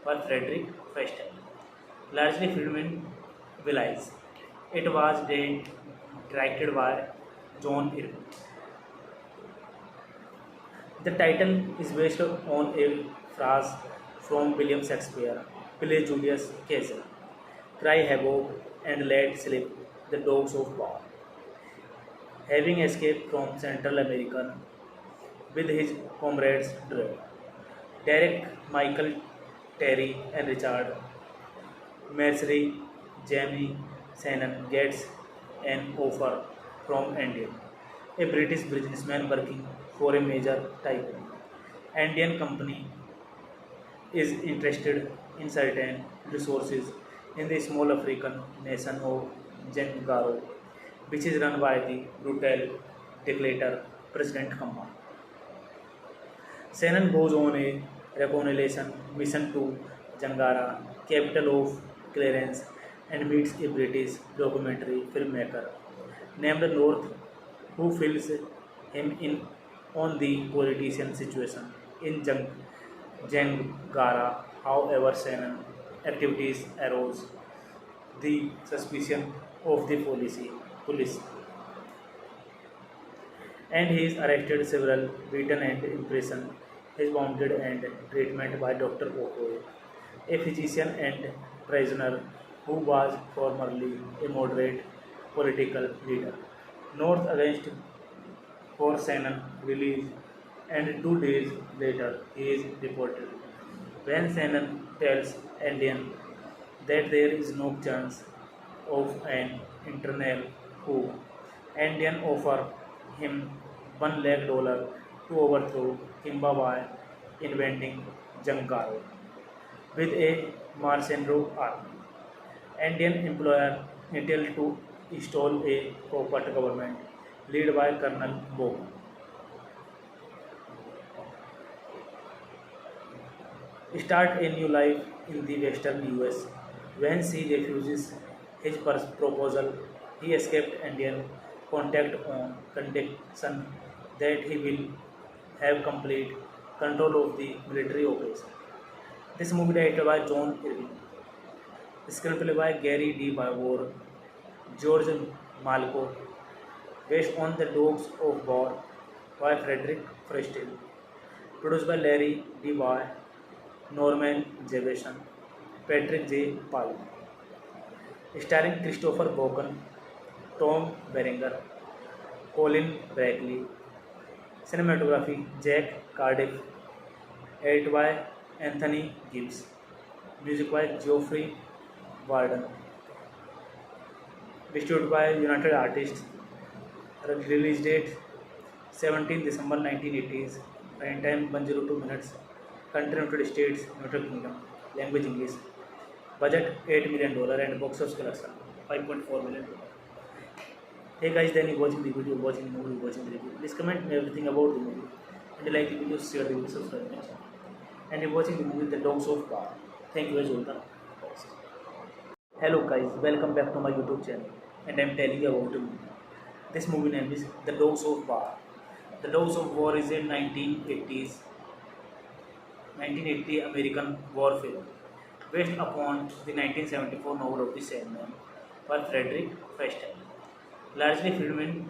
by Frederick Frestel, largely filmed in Belize. It was directed by John Irving. The title is based on a phrase from William Shakespeare, play Julius Caesar, cry havoc and let slip the dogs of war. Having escaped from Central America with his comrades Derek, Michael, Terry, and Richard, Mercery, Jamie, Shannon gets an offer from Indian, a British businessman working for a major tycoon. Indian company is interested in certain resources in the small African nation of Zangaro, which is run by the brutal dictator President Khama. Shannon goes on a reconnaissance mission to Jangara, capital of Clarence, and meets a British documentary filmmaker named North, who fills him in on the politician situation in Jangara. However, Shannon activities arouse the suspicion of the police, and he is arrested, several beaten and imprisoned. He is wounded and treatment by Dr. Okoye, a physician and prisoner who was formerly a moderate political leader. North against for Shannon release, and 2 days later he is deported. When Shannon tells Andean that there is no chance of an internal coup, Andean offers him $1 lakh to overthrow Zimbabwe, invading Jankaro with a mercenary army. Indian employer Intel to install a corporate government led by Colonel Bo. Start a new life in the western US. When she refuses his proposal, he escaped Indian contact on condition that he will have complete control of the military operation. This movie directed by John Irving, screenplay by Gary D. Barbour, George Malco, based on The Dogs of War by Frederick Frestel, produced by Larry D. Boy, Norman Jefferson, Patrick J. Paul, starring Christopher Walken, Tom Berenger, Colin Brackley. Cinematography Jack Cardiff. Edit by Anthony Gibbs. Music by Geoffrey Warden. Distributed by United Artists. Release date 17 December 1980s. Running time 102 minutes. Country United States, United Kingdom. Language English. Budget $8 million and box office collection $5.4 million. Hey guys, then you watching the video, watching the movie, watching the review. Please comment me everything about the movie. And you like the video, share the video, subscribe my channel. And you're watching the movie The Dogs of War. Thank you guys all the best. Hello guys, welcome back to my YouTube channel. And I'm telling you about the movie. This movie name is The Dogs of War. The Dogs of War is a 1980 American war film based upon the 1974 novel of the same name by Frederick Frestel, largely filmed in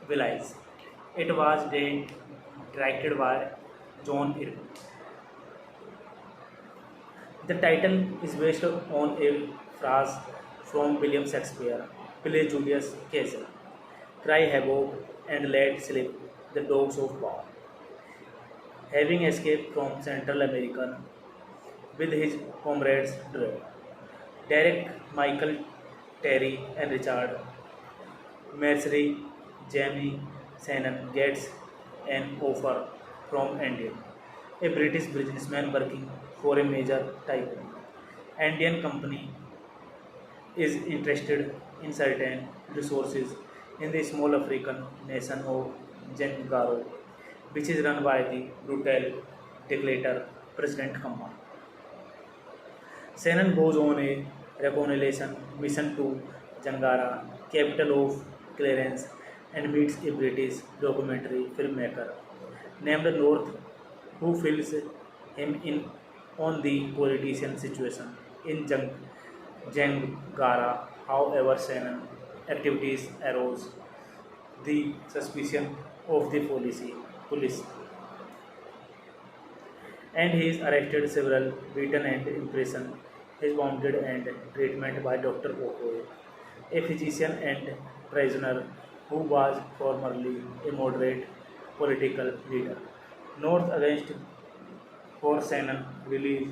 Belize. It was directed by John Irving. The title is based on a phrase from William Shakespeare, play Julius Caesar, cry havoc and let slip the dogs of war. Having escaped from Central America with his comrades Derek, Michael, Terry, and Richard, Mercery, Jamie Shannon gets an offer from Andean, a British businessman working for a major tycoon. Andean company is interested in certain resources in the small African nation of Zangaro, which is run by the brutal dictator President Khama. Shannon goes on a reconnaissance mission to Jangara, capital of Clarence, and meets a British documentary filmmaker named North, who fills him in on the politician situation in Jangara. However, Shannon activities arouse the suspicion of the police, and he is arrested, several beaten and imprisoned. He is wounded and treatment by Dr. Okoye, a physician and prisoner who was formerly a moderate political leader. North against for Shannon release,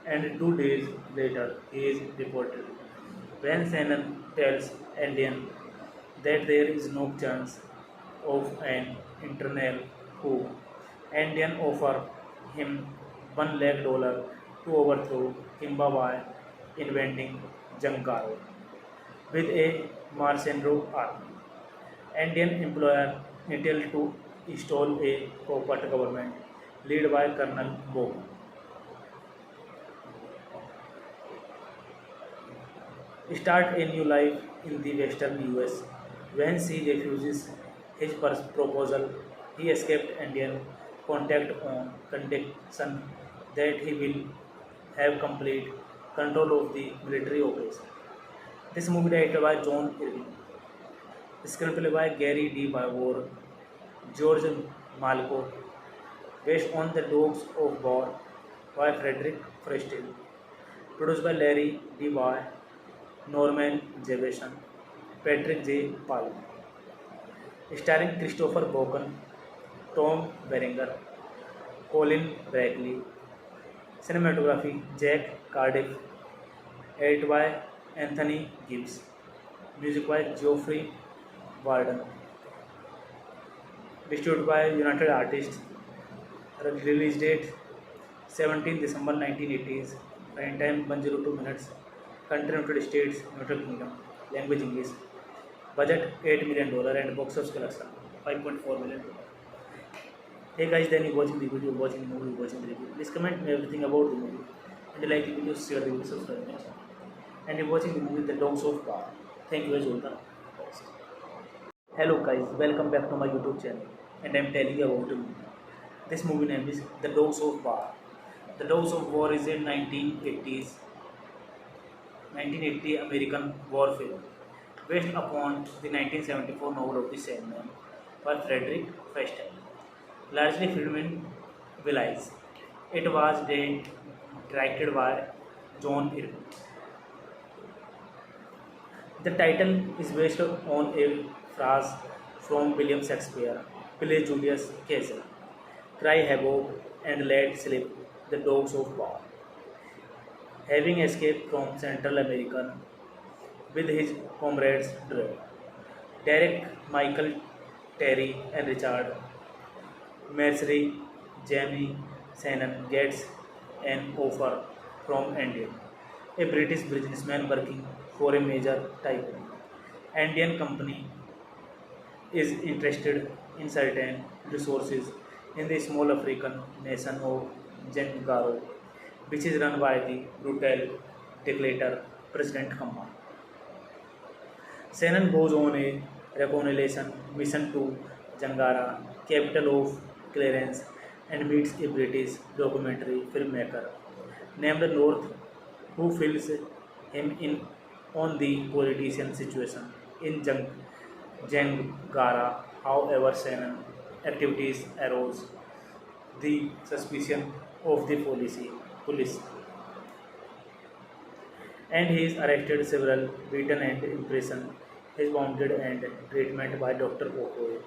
and 2 days later he is deported. When Shannon tells Indian that there is no chance of an internal coup, Indian offer him $1 lakh to overthrow Kimba by invading Jangaro with a mercenary army. Indian employer Intel to install a corporate government led by Colonel Bowman. Start a new life in the western US. When she refuses his proposal, he escaped Indian contact on condition that he will have complete control of the military operation. This movie directed by John Irving, screenplay by Gary D. Barbour, George Malko, based on The Dogs of War by Frederick Frestel, produced by Larry D. Boy, Norman Jefferson, Patrick J. Palmer, starring Christopher Walken, Tom Berenger, Colin Brackley. Cinematography Jack Cardiff. Edit by Anthony Gibbs. Music by Geoffrey Warden. Distributed by United Artists. Release date 17 December 1980s. Running time 102 minutes. Country United States, United Kingdom. Language English. Budget $8 million and box office collection $5.4 million. Hey guys, then you watching the video, watching the movie, watching the review. Please comment me everything about the movie. And you like the video, share the video, subscribe my channel. And you're watching the movie The Dogs of War. Thank you guys all the best. Hello guys, welcome back to my YouTube channel. And I'm telling you about the movie. This movie name is The Dogs of War. The Dogs of War is a 1980 American war film based upon the 1974 novel of the same name by Frederick Frestel, largely filmed in Belize. It was directed by John Irving. The title is based on a phrase from William Shakespeare, play Julius Caesar, cry havoc and let slip the dogs of war. Having escaped from Central America with his comrades Drew, Derek, Michael, Terry, and Richard, Mercery, Jamie, Shannon gets an offer from Andean, a British businessman working for a major tycoon. Andean company is interested in certain resources in the small African nation of Zengaro, which is run by the brutal dictator President Khama. Shannon goes on a reconnaissance mission to Jangara, capital of Clarence, and meets a British documentary filmmaker named North, who fills him in on the politician situation in Jangara. However, Shannon activities arose the suspicion of the police, and he is arrested, several beaten and imprisoned. He is wounded and treatment by Dr. Okoye,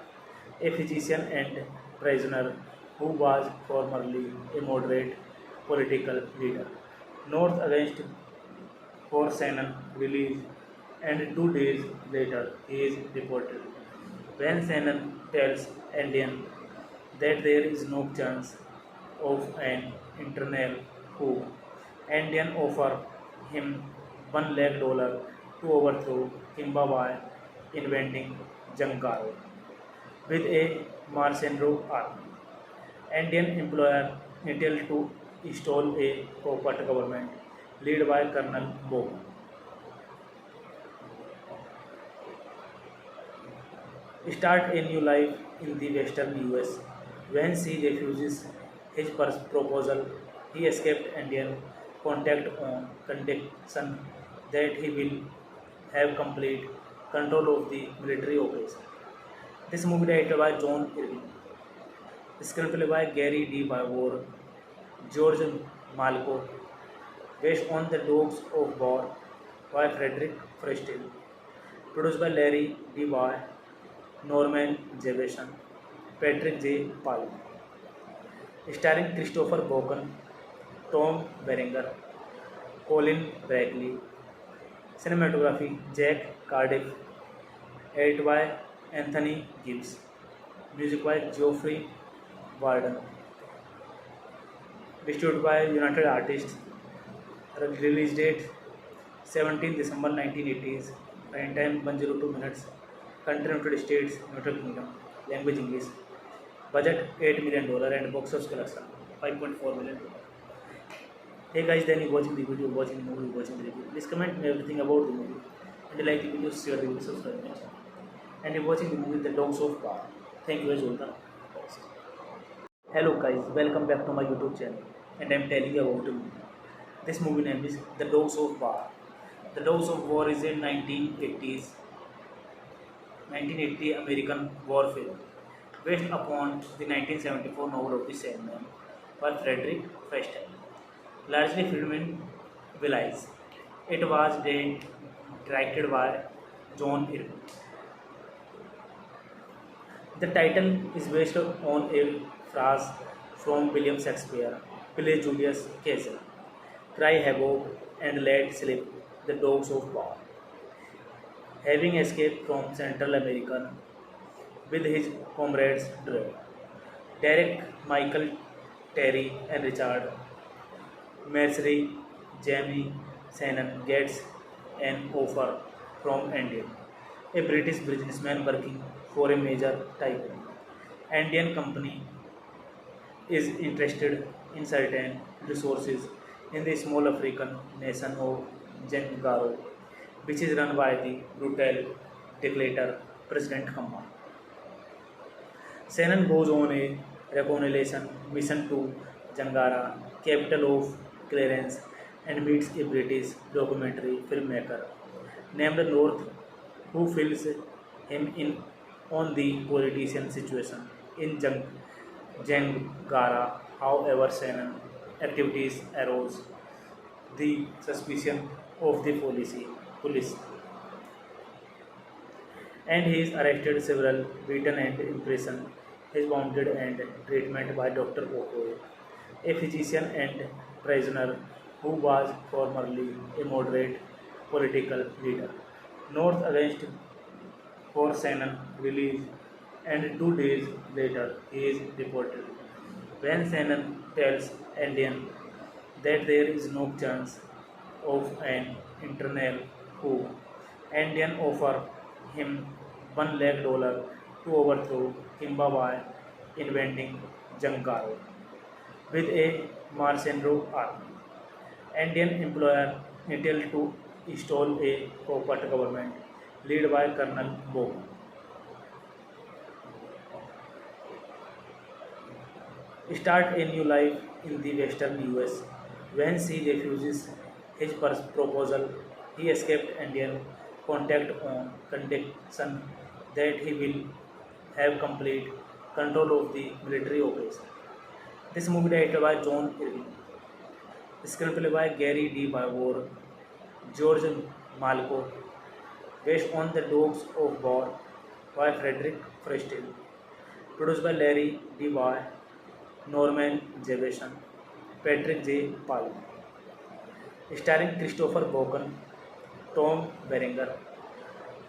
a physician and prisoner who was formerly a moderate political leader. North against for Shannon release, and 2 days later he is deported. When Shannon tells Indian that there is no chance of an internal coup, Indian offer him $1 lakh to overthrow Kimba by inventing Jangaro with a mercenary army. Indian employer intended to install a puppet government led by Colonel Bob. Start a new life in the western US. When she refuses his proposal, he escaped Indian contact on condition that he will have complete control of the military operation. This movie directed by John Irving, screenplay by Gary D. Barbour, George Malco, based on The Dogs of War by Frederick Frestel, produced by Larry D. Boy, Norman Jefferson, Patrick J. Palm, starring Christopher Walken, Tom Berenger, Colin Brackley, cinematography Jack Cardiff, edited by Anthony Gibbs, music by Geoffrey Warden, distributed by United Artists, release date 17 December 1980s, prime time 102 minutes, country United States, United Kingdom, language English, budget $8 million and box office collection $5.4 million. Hey guys, then you watching the video, watching the movie, watching the review. Please comment me everything about the movie and like the video, share the video, subscribe my channel. And you're watching the movie The Dogs of War. Thank you guys all the best. Hello guys, welcome back to my YouTube channel and I'm telling you about the movie. This movie name is The Dogs of War. The Dogs of War is a 1980 American war film based upon the 1974 novel of the same name by Frederick Frestel, largely filmed in Belize. It was directed by John Irving. The title is based on a phrase from William Shakespeare, play Julius Caesar, cry havoc and let slip the dogs of war. Having escaped from Central America with his comrades Drew, Derek, Michael, Terry, and Richard, Mercery, Jamie, Shannon gets an offer from Andean, a British businessman working for a major tycoon. Andean company is interested in certain resources in the small African nation of Zengaro, which is run by the brutal dictator President Khama. Shannon goes on a reconnaissance mission to Jangara, capital of Clarence, and meets a British documentary filmmaker named North, who fills him in on the politician situation in Jangara. However, Shannon activities arose the suspicion of the police, and he is arrested, several beaten and imprisoned. He is wounded and treatment by Dr. Okoye, a physician and prisoner who was formerly a moderate political leader. North against for Shannon release, and 2 days later he is deported. When Shannon tells Indian that there is no chance of an internal coup, Indian offer him $1 lakh to overthrow Zimbabwe, inventing Jangaro with a mercenary army. Indian employer intended to install a corporate government led by Colonel Bob. Start a new life in the western US. When she refuses his proposal, he escaped Indian contact on condition that he will have complete control of the military operation. This movie directed by John Irving, screenplay by Gary D. Barbour, George Malko, based on The Dogs of War by Frederick Frestel, produced by Larry D. Boy, Norman Jefferson, Patrick J. Palm, starring Christopher Walken, Tom Berenger,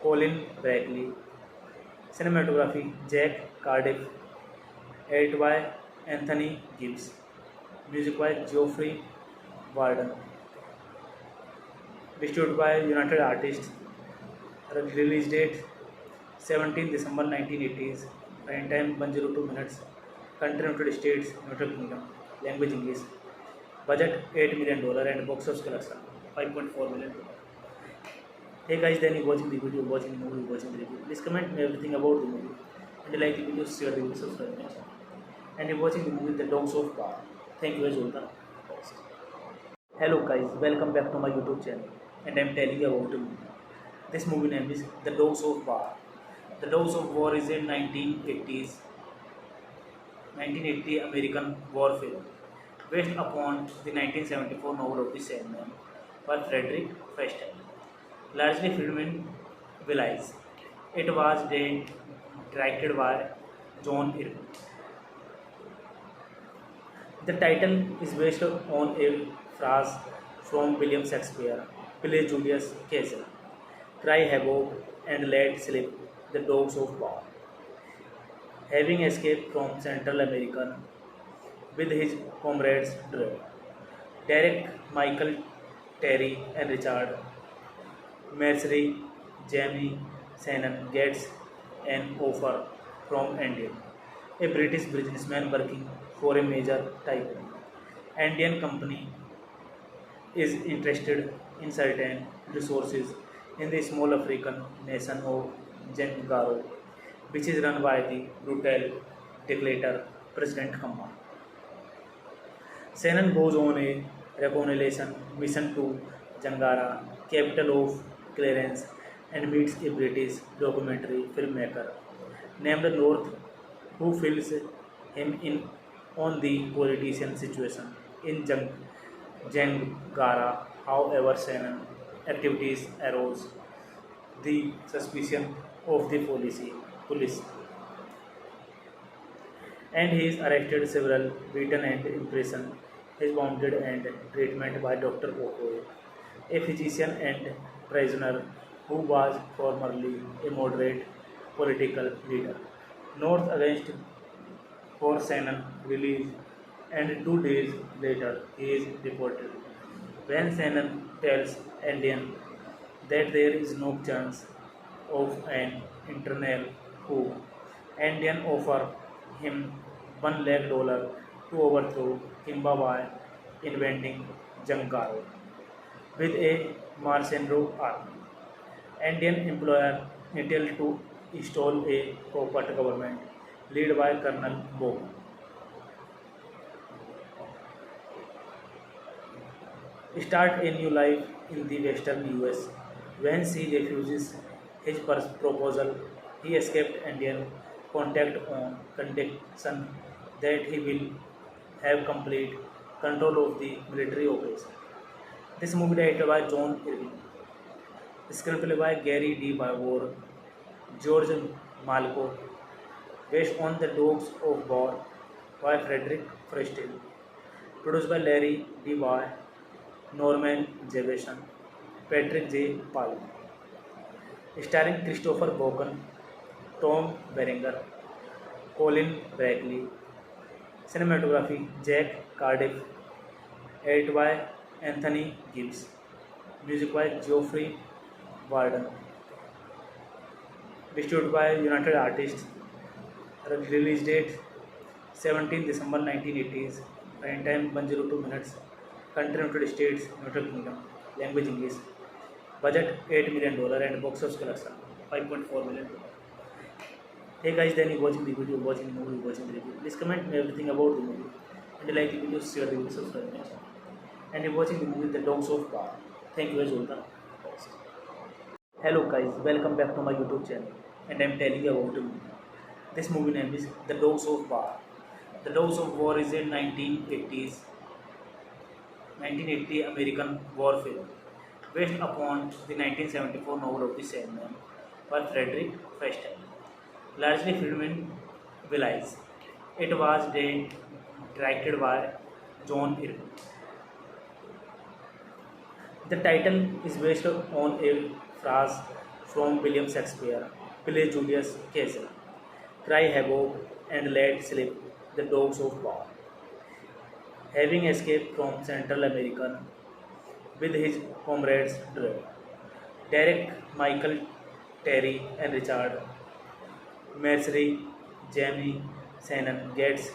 Colin Brackley, cinematography Jack Cardiff, edited by Anthony Gibbs, music by Geoffrey Warden, distributed by United Artists, release date 17 December 1980s, running time 102 minutes, country United States, United Kingdom, language English, budget $8 million and box office collection $5.4 million. Hey guys, then you watching the video, watching the movie, watching the review. Please comment me everything about the movie. And you like the video, share the video, subscribe my channel. And you're watching the movie The Dogs of War. Thank you guys all the best. Hello guys, welcome back to my YouTube channel. And I'm telling you about the movie. This movie name is The Dogs of War. The Dogs of War is a 1980 American war film based upon the 1974 novel of the same name by Frederick Frestel, largely filmed in Belize. It was directed by John Irving. The title is based on a phrase from William Shakespeare, play Julius Caesar, cry havoc and let slip the dogs of war. Having escaped from Central America with his comrades Derek, Michael, Terry, and Richard, Mercery, Jamie Shannon gets an offer from Indian, a British businessman working for a major tycoon. Indian company is interested in certain resources in the small African nation of Zangaro, which is run by the brutal dictator President Khama. Shannon goes on a reconnaissance mission to Jangara, capital of Clarence, and meets a British documentary filmmaker named North, who fills him in on the politician situation in Jangara. However, Shannon activities arouse the suspicion of the police, and he is arrested, several beaten and imprisoned. He is wounded and treatment by Dr. Okoye, a physician and prisoner who was formerly a moderate political leader. North against for Shannon release, and 2 days later he is deported. When Shannon tells Indian that there is no chance of an internal coup, Indian offer him $1 lakh to overthrow Zimbabwe, inventing Jangaro with a mercenary army. Indian employer intended to install a corporate government led by Colonel Bob. Start a new life in the western US. When she refuses his proposal, he escaped Indian contact on condition that he will have complete control of the military operation. This movie directed by John Irving, screenplay by Gary D. Barbour, George Malko, based on The Dogs of War by Frederick Frestel, produced by Larry D. Boy, Norman Jevison, Patrick J. Palm, starring Christopher Walken, Tom Berenger, Colin Brackley, cinematography Jack Cardiff, edited by Anthony Gibbs, music by Geoffrey Warden, distributed by United Artists, release date 17 December 1980s, prime time 102 minutes, country United States, United Kingdom, language English, budget $8 million and box office collection $5.4 million. Hey guys, then you watching the video, watching the movie, watching the review. Please comment me everything about the movie. And like the video, share the video, subscribe my channel. And you're watching the movie The Dogs of War. Thank you as all the best. Hello guys, welcome back to my YouTube channel. And I'm telling you about the movie. This movie name is The Dogs of War. The Dogs of War is a 1980 American war film based upon the 1974 novel of the same name by Frederick Frestel, largely filmed in Belize. It was directed by John Irving. The title is based on a phrase from William Shakespeare, play Julius Caesar, cry havoc and let slip the dogs of war. Having escaped from Central America with his comrades Derek, Michael, Terry, and Richard, Mercery, Jamie Shannon gets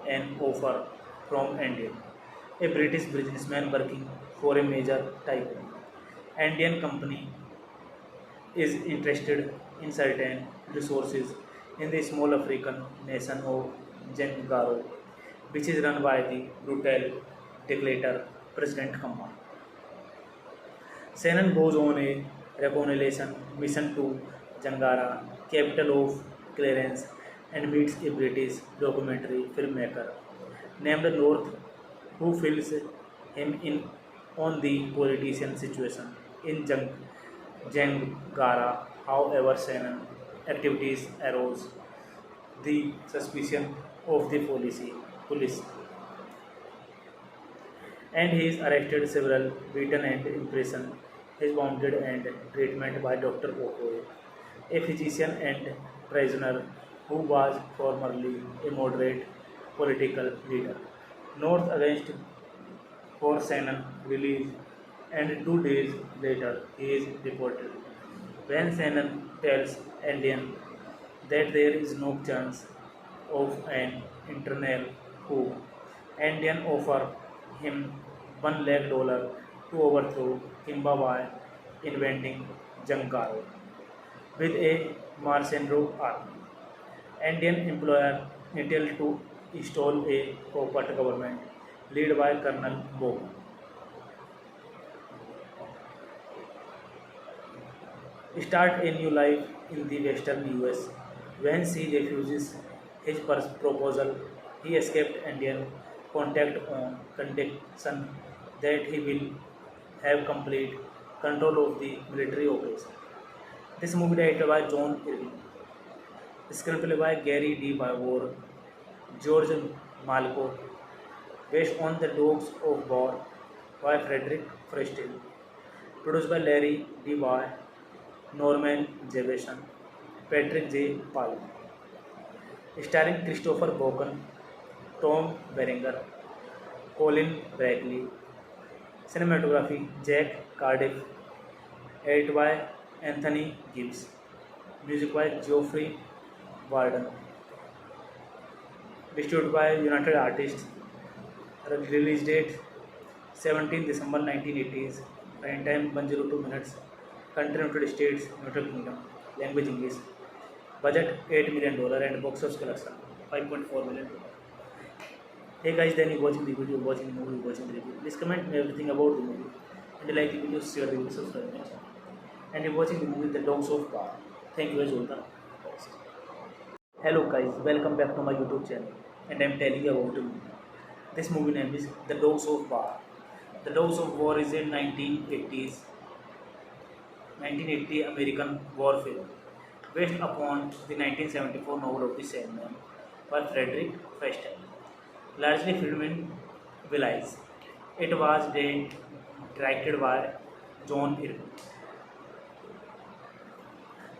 an offer from Andean, a British businessman working for a major tycoon. Andean company is interested in certain resources in the small African nation of Zangaro, which is run by the brutal dictator President Khama. Shannon goes on a reconnaissance mission to Zangara, capital of Clarence, and meets a British documentary filmmaker named North, who fills him in on the politician situation in Zangara. However, Shannon activities arouse the suspicion of the police, and he is arrested, several beaten and imprisoned. He is wounded and treatment by Dr. Okoye, a physician and prisoner who was formerly a moderate political leader. North against for Shannon release, and 2 days later he is deported. When Shannon tells Andean that there is no chance of an internal coup, Andean offer him $1 lakh to overthrow Kimba by invading Jangaro with a mercenary army. Andean employer Intel to install a puppet government led by Colonel Bob. Start a new life in the western US. When she refuses his proposal, he escaped Indian contact on condition that he will have complete control of the military operation. This movie directed by John Irving, screenplay by Gary D. Barbour, George Malko, based on The Dogs of War by Frederick Frestel, produced by Larry D. Boy, Norman Jevison, Patrick J. Palm, starring Christopher Walken, Tom Berenger, Colin Brackley, cinematography Jack Cardiff, edited by Anthony Gibbs, music by Geoffrey Warden, distributed by United Artists, release date 17 December 1980s, prime time 102 minutes, country United States, United Kingdom, language English, budget $8 million and box office collection $5.4 million. Hey guys, then you watching the video, watching the movie, watching the review. Please comment me everything about the movie. And like the video, share the video, subscribe my channel. And you're watching the movie The Dogs of War. Thank you as all the best. Hello guys, welcome back to my YouTube channel. And I'm telling you about the movie. This movie name is The Dogs of War. The Dogs of War is a 1980 American war film based upon the 1974 novel of the same name by Frederick Feistel, largely filmed in Belize. It was directed by John Irving.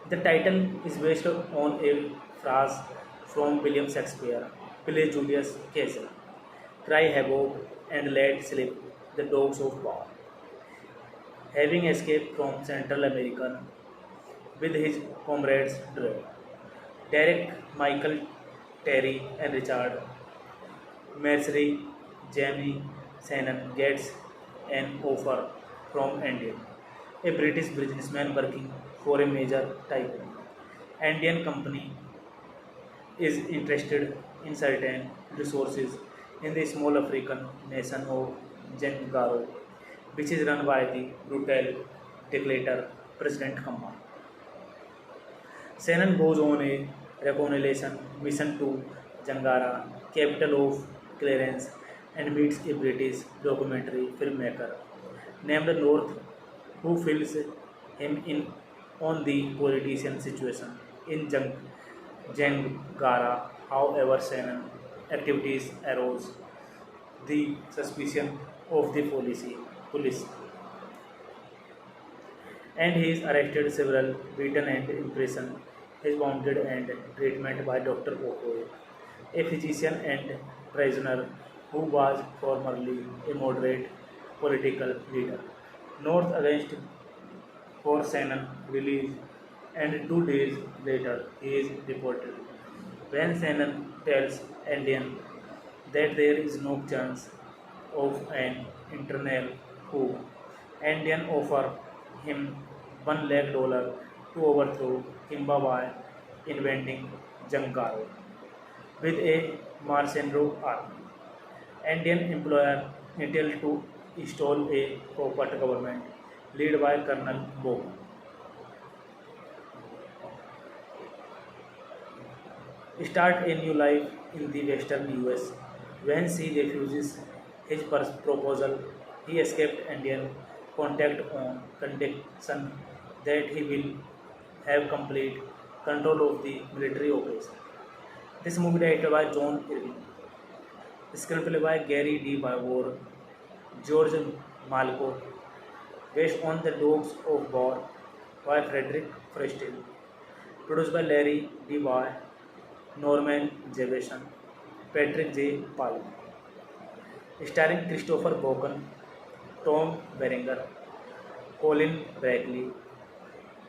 The title is based on a phrase from William Shakespeare, play Julius Caesar, cry havoc and let slip the dogs of war. Having escaped from Central America with his comrades Derek, Michael, Terry, and Richard, Mercery, Jamie, Shannon gets an offer from Andean, a British businessman working for a major tycoon. Andean company is interested in certain resources in the small African nation of Zengaro, which is run by the brutal dictator President Khama. Shannon goes on a reconnaissance mission to Jangara, capital of Clarence, and meets a British documentary filmmaker named North, who fills him in on the politician situation in Jangara. However, Shannon activities arouse the suspicion of the police, and he is arrested, several beaten and imprisoned. He is wounded and treatment by Dr. Okoye, a physician and prisoner who was formerly a moderate political leader. North against for Shannon release, and 2 days later he is deported. When Shannon tells Indian that there is no chance of an internal coup, Indian offer him $1 lakh to overthrow Kimba by inventing Jangaro with a mercenary army. Indian employer Intel to install a corporate government led by Colonel Bob. Start a new life in the western US. When she refuses his proposal, he escaped Indian contact on condition that he will have complete control of the military operation. This movie directed by John Irving, screenplay by Gary D. Barbour, George Malco, based on The Dogs of War by Frederick Frestel, produced by Larry D. Boy, Norman Jefferson, Patrick J. Palm, starring Christopher Walken, Tom Berenger, Colin Brackley,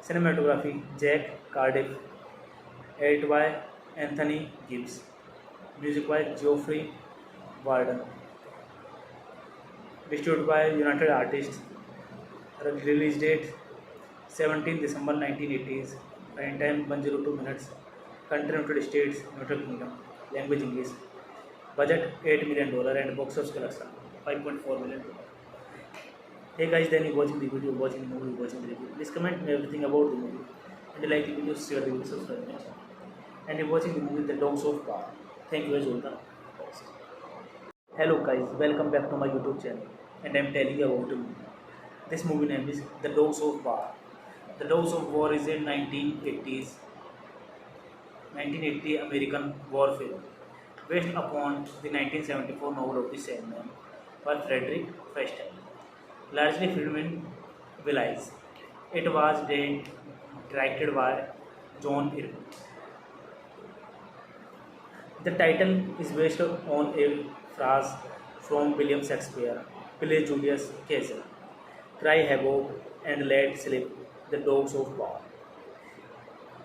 cinematography Jack Cardiff, edited by Anthony Gibbs, music by Geoffrey Warden, distributed by United Artists, release date 17 December 1980s, running time 102 minutes, country United States, United Kingdom, language English, budget $8 million and box office collection $5.4 million. Hey guys, then you watching the video, watching the movie, watching the review. Please comment me everything about the movie. And you like the video, share the video, subscribe to my channel. And you're watching the movie The Dogs of War. Thank you as all the host. Hello guys, welcome back to my YouTube channel. And I'm telling you about the movie. This movie name is The Dogs of War. The Dogs of War is a 1980 American war film based upon the 1974 novel of the same name by Frederick Feistel, largely filmed in Belize. It was directed by John Irving. The title is based on a phrase from William Shakespeare, play Julius Caesar, cry havoc and let slip the dogs of war.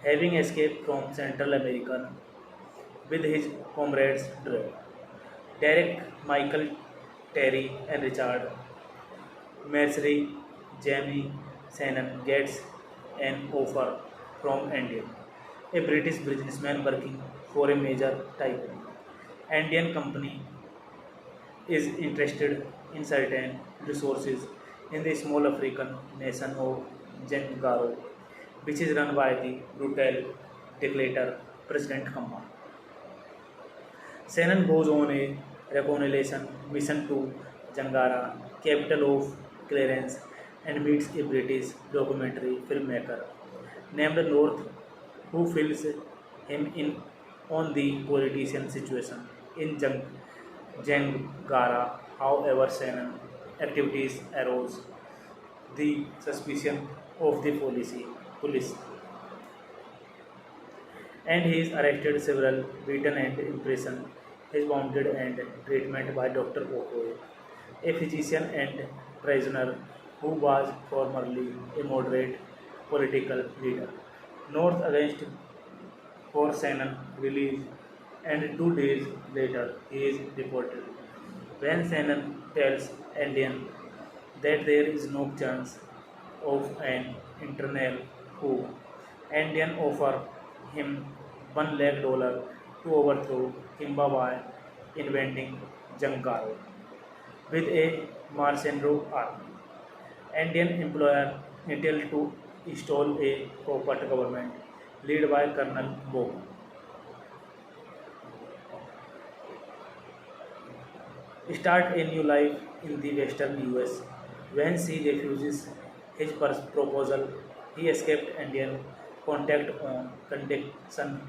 Having escaped from Central America with his comrades Derek, Michael, Terry, and Richard, Mercery, Jamie, Shannon gets an offer from Andean, a British businessman working for a major tycoon. Andean company is interested in certain resources in the small African nation of Zengaro, which is run by the brutal dictator President Khama. Shannon goes on a reconnaissance mission to Jangara, capital of Clarence, and meets a British documentary filmmaker named North, who fills him in on the politician situation in Jangara. However, Shannon activities arose the suspicion of the police, and he is arrested, several beaten and imprisoned. He is wounded and treatment by Dr. Okoye, a physician and prisoner who was formerly a moderate political leader. North against for Shannon release, and 2 days later he is deported. When Shannon tells Indian that there is no chance of an internal coup, Indian offer him $1 lakh to overthrow Zimbabwe, inventing Jangaro with a mercenary army. Indian employer Intel to install a corporate government led by Colonel Bo. Start a new life in the western US. When she refuses his proposal, he escaped Indian contact on condition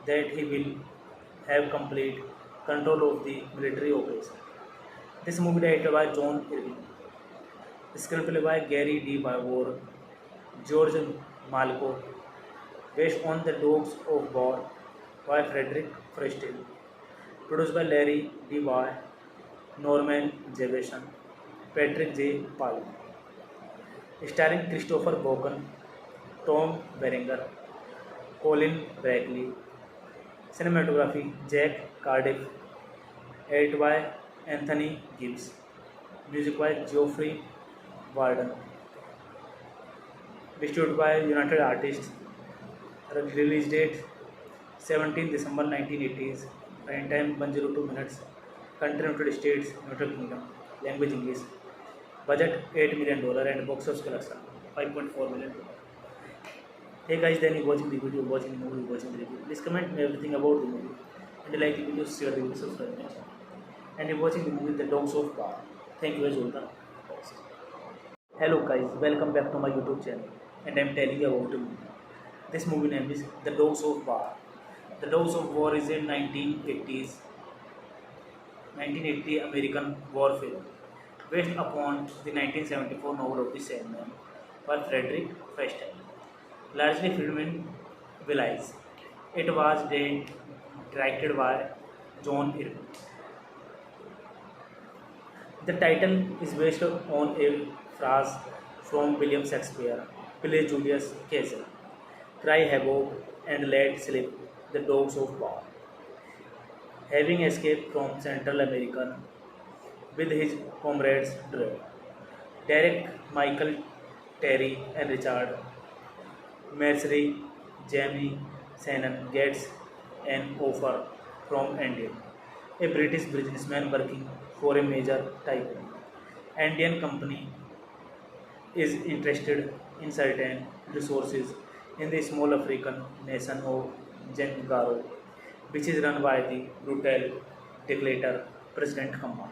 that he will have complete control of the military operation. This movie directed by John Irving, screenplay by Gary D. Barbour, George Malco, based on The Dogs of War by Frederick Frestel, produced by Larry D. Boy, Norman Jefferson, Patrick J. Palm, starring Christopher Walken, Tom Berenger, Colin Brackley, cinematography Jack Cardiff, edited by Anthony Gibbs, music by Geoffrey Warden, distributed by United Artists, release date 17 December 1980s, prime time 102 minutes, country United States, United Kingdom, language English, budget $8 million and box office collection $5.4 million. Hey guys, then you watching the video, watching the movie, watching the review. Please comment me everything about the movie and like the video, share the video, subscribe my channel. And you're watching the movie The Dogs of War. Thank you as all the host. Hello guys, welcome back to my YouTube channel and I'm telling you about the movie. This movie name is The Dogs of War. The Dogs of War is a 1980 American war film based upon the 1974 novel of the same name by Frederick Frestel, largely filmed in Belize. It was directed by John Irving. The title is based on a phrase from William Shakespeare, play Julius Caesar, cry havoc and let slip the dogs of war. Having escaped from Central America with his comrades Derek, Michael, Terry, and Richard, Mercery, Jamie, Shannon gets an offer from Indian, a British businessman working for a major tycoon. Indian company is interested in certain resources in the small African nation of Zangaro, which is run by the brutal dictator President Khama.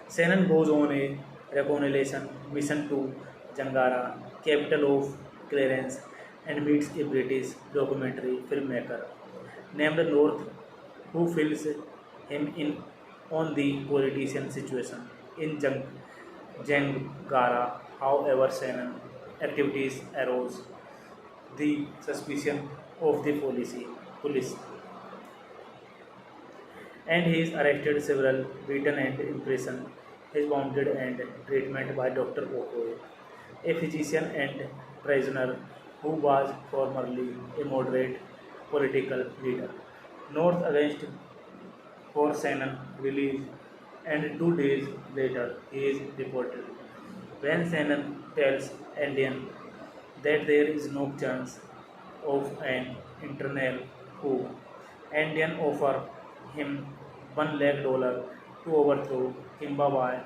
Shannon goes on a reconnaissance mission to Jangara, capital of Clarence, and meets a British documentary filmmaker named North, who fills him in on the politician situation in Jangara. However, Shannon activities arose the suspicion of the police, and he is arrested, several beaten and imprisoned. He is wounded and treatment by Dr. Okoye, a physician and prisoner who was formerly a moderate political leader. North against for Shannon release, and 2 days later he is deported. When Shannon tells Indian that there is no chance of an internal coup, Indian offer him $1 lakh to overthrow Zimbabwe,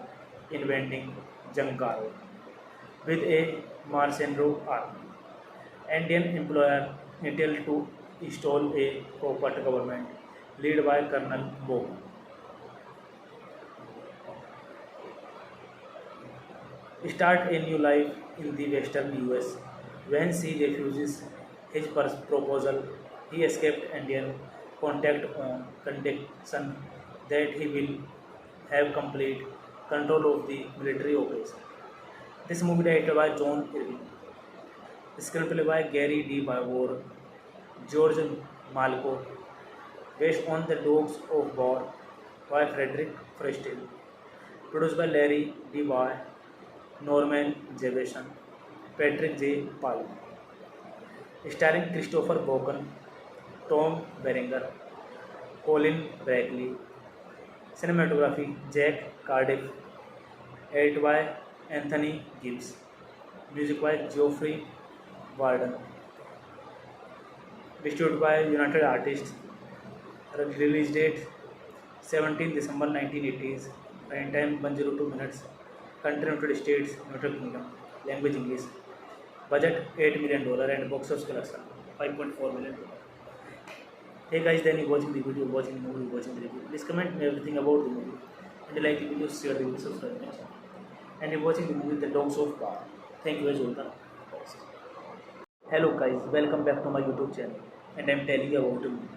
inventing Jangaro with a mercenary army. Indian employer Intel to install a corporate government led by Colonel Bo. Start a new life in the western US. When she refuses his proposal, he escaped Indian contact on condition that he will have complete control of the military operation. This movie directed by John Irving, screenplay by Gary D. Barbour, George Malko, based on The Dogs of War by Frederick Frestel, produced by Larry D. Boy, Norman Jefferson, Patrick J. Palm, starring Christopher Walken, Tom Berenger, Colin Brackley, cinematography Jack Cardiff, edited by Anthony Gibbs, music by Geoffrey Warden, distributed by United Artists, release date 17 December 1980s, running time 102 minutes, country United States, United Kingdom, language English, budget $8 million and box office collection $5.4 million. Hey guys, then you watching the video, watching the movie, watching the review. Please comment me everything about the movie. And you like the video, share the video, subscribe my channel. And you're watching the movie The Dogs of War. Thank you guys all the best. Hello guys, welcome back to my YouTube channel. And I'm telling you about the movie.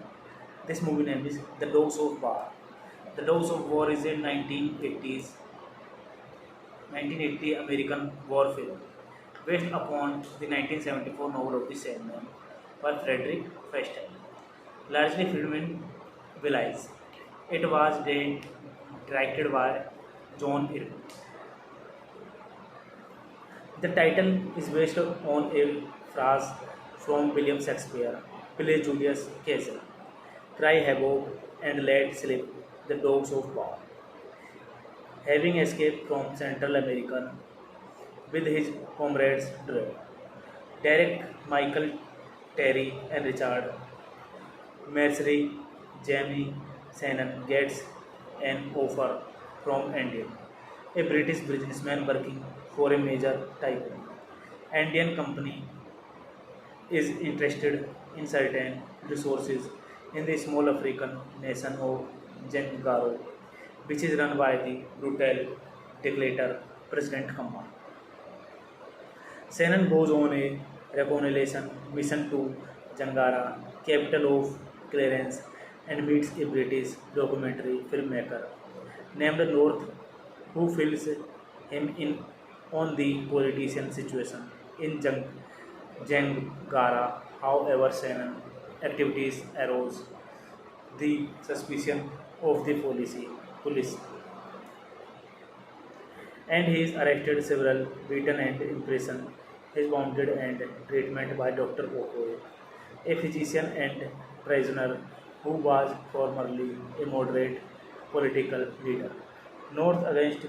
This movie name is The Dogs of War. The Dogs of War is a 1980 American war film based upon the 1974 novel of the same name by Frederick Frestel, largely filmed in Belize. It was directed by John Irving. The title is based on a phrase from William Shakespeare, play Julius Caesar, cry havoc and let slip the dogs of war. Having escaped from Central America with his comrades Derek, Michael, Terry, and Richard, Mercery, Jamie Shannon gets an offer from Indian, a British businessman working for a major tycoon. Indian company is interested in certain resources in the small African nation of Zangaro, which is run by the brutal dictator President Khama. Shannon goes on a reconnaissance mission to Zangara, capital of Clarence, and meets a British documentary filmmaker named North, who fills him in on the politician situation in Zangara. However, Shannon activities arouse the suspicion of the police, and he is arrested, several beaten and imprisoned. He is wounded and treatment by Dr. Okoye, a physician and prisoner who was formerly a moderate political leader. North against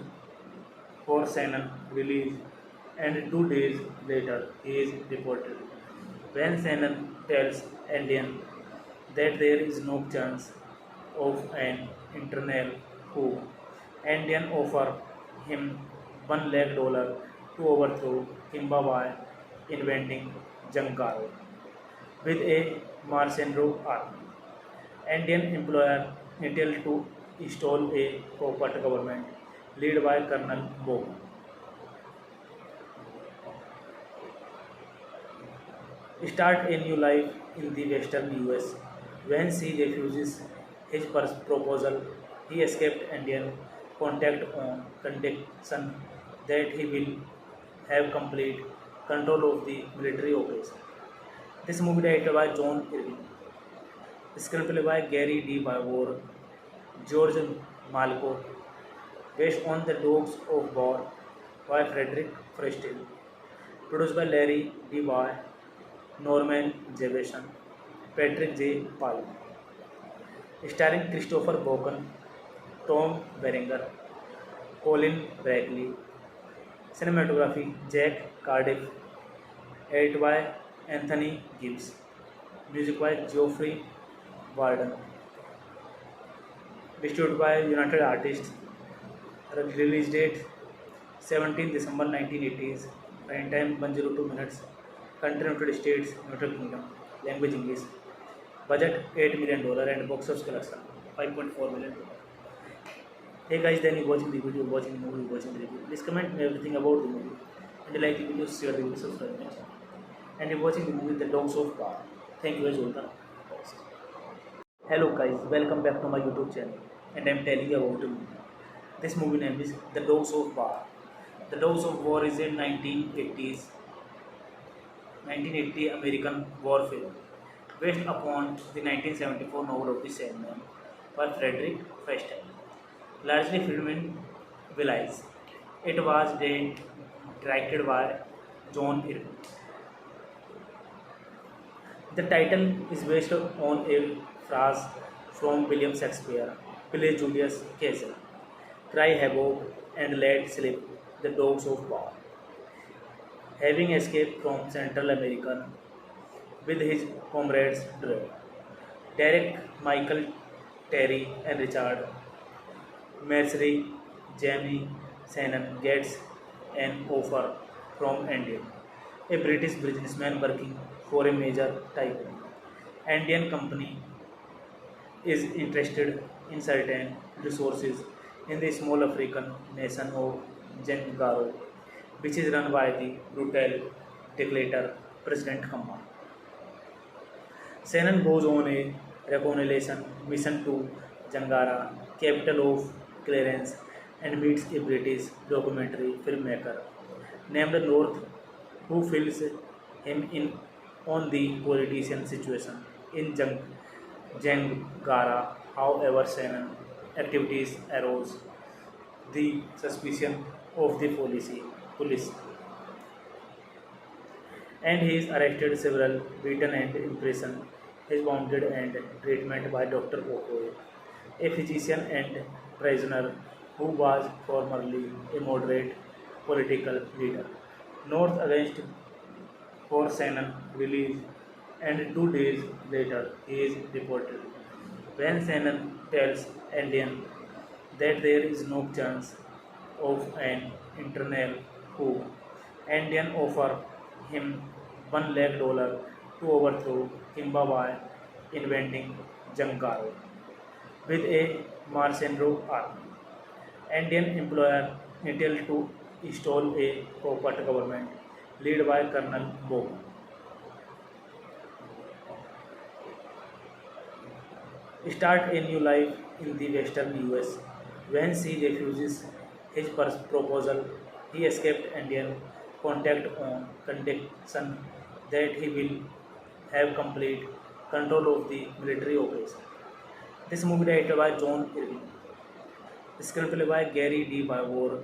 for Shannon release, and 2 days later he is deported. When Shannon tells Indian that there is no chance of an internal coup, Indian offer him $1 lakh to overthrow Kimba by invading Jankaro with a mercenary army. Indian employer Intel to install a corporate government led by Colonel Bob. Start a new life in the western US. When she refuses his proposal, he escaped Indian contact on condition that he will have complete control of the military operation. This movie directed by John Irving, screenplay by Gary D. Barbour, George Malko, based on The Dogs of War by Frederick Frestel, produced by Larry D. Boy, Norman Jefferson, Patrick J. Palm, starring Christopher Walken, Tom Berenger, Colin Brackley, cinematography Jack Cardiff, edited by Anthony Gibbs, music by Geoffrey Warden, distributed by United Artists, release date 17 December 1980s, running time 102 minutes, country United States, United Kingdom, language English, budget $8 million and box office collection $5.4 million. Hey guys, then you watching the video, watching the movie, watching the review. Please comment me everything about the movie. And you like the video, share the video, subscribe my channel. and you're watching the movie The Dogs of War. Thank you, Azulta. Hello guys, welcome back to my YouTube channel, and I'm telling you about a movie. This movie name is The Dogs of War. The Dogs of War is a 1980 American war film based upon the 1974 novel of the same name by Frederick Frestill, largely filmed in Belize. It was directed by John Irving. The title is based on a phrase from William Shakespeare, play Julius Caesar, cry havoc and let slip the dogs of war. Having escaped from Central America with his comrades Derek, Michael, Terry, and Richard, Mercery, Jamie, Shannon gets an offer from Andean, a British businessman working for a major tycoon. Andean company is interested in certain resources in the small African nation of Zengaro, which is run by the brutal dictator President Khama. Shannon goes on a reconnaissance mission to Jangara, capital of Clarence, and meets a British documentary filmmaker named North, who fills him in on the politician situation in Jangara. However, Shannon activities arose the suspicion of the police, and he is arrested, several beaten and imprisoned. He is wounded and treatment by Dr. Okoye, a physician and prisoner who was formerly a moderate political leader. North against for Shannon release, and 2 days later he is deported. When Shannon tells Indian that there is no chance of an internal coup, Indian offer him $1 lakh to overthrow Kimba by inventing Jangaro with a mercenary army. Indian employer intended to install a puppet government led by Colonel Bob. Start a new life in the western US. When she refuses his proposal, he escaped Indian contact on condition that he will have complete control of the military operation. This movie directed by John Irving, screenplay by Gary D. Barbour,